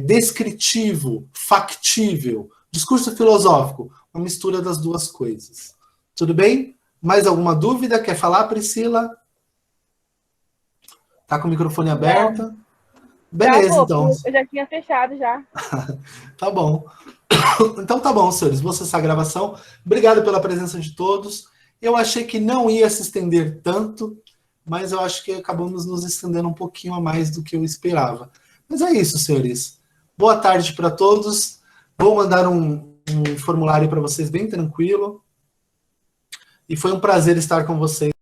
descritivo, factível, discurso filosófico, uma mistura das duas coisas. Tudo bem? Mais alguma dúvida? Quer falar, Priscila? Tá com o microfone aberto? Beleza, então. Eu já tinha fechado já. Tá bom. Então tá bom, senhores. Vou cessar a gravação. Obrigado pela presença de todos. Eu achei que não ia se estender tanto, mas eu acho que acabamos nos estendendo um pouquinho a mais do que eu esperava. Mas é isso, senhores. Boa tarde para todos. Vou mandar um formulário para vocês bem tranquilo. E foi um prazer estar com vocês.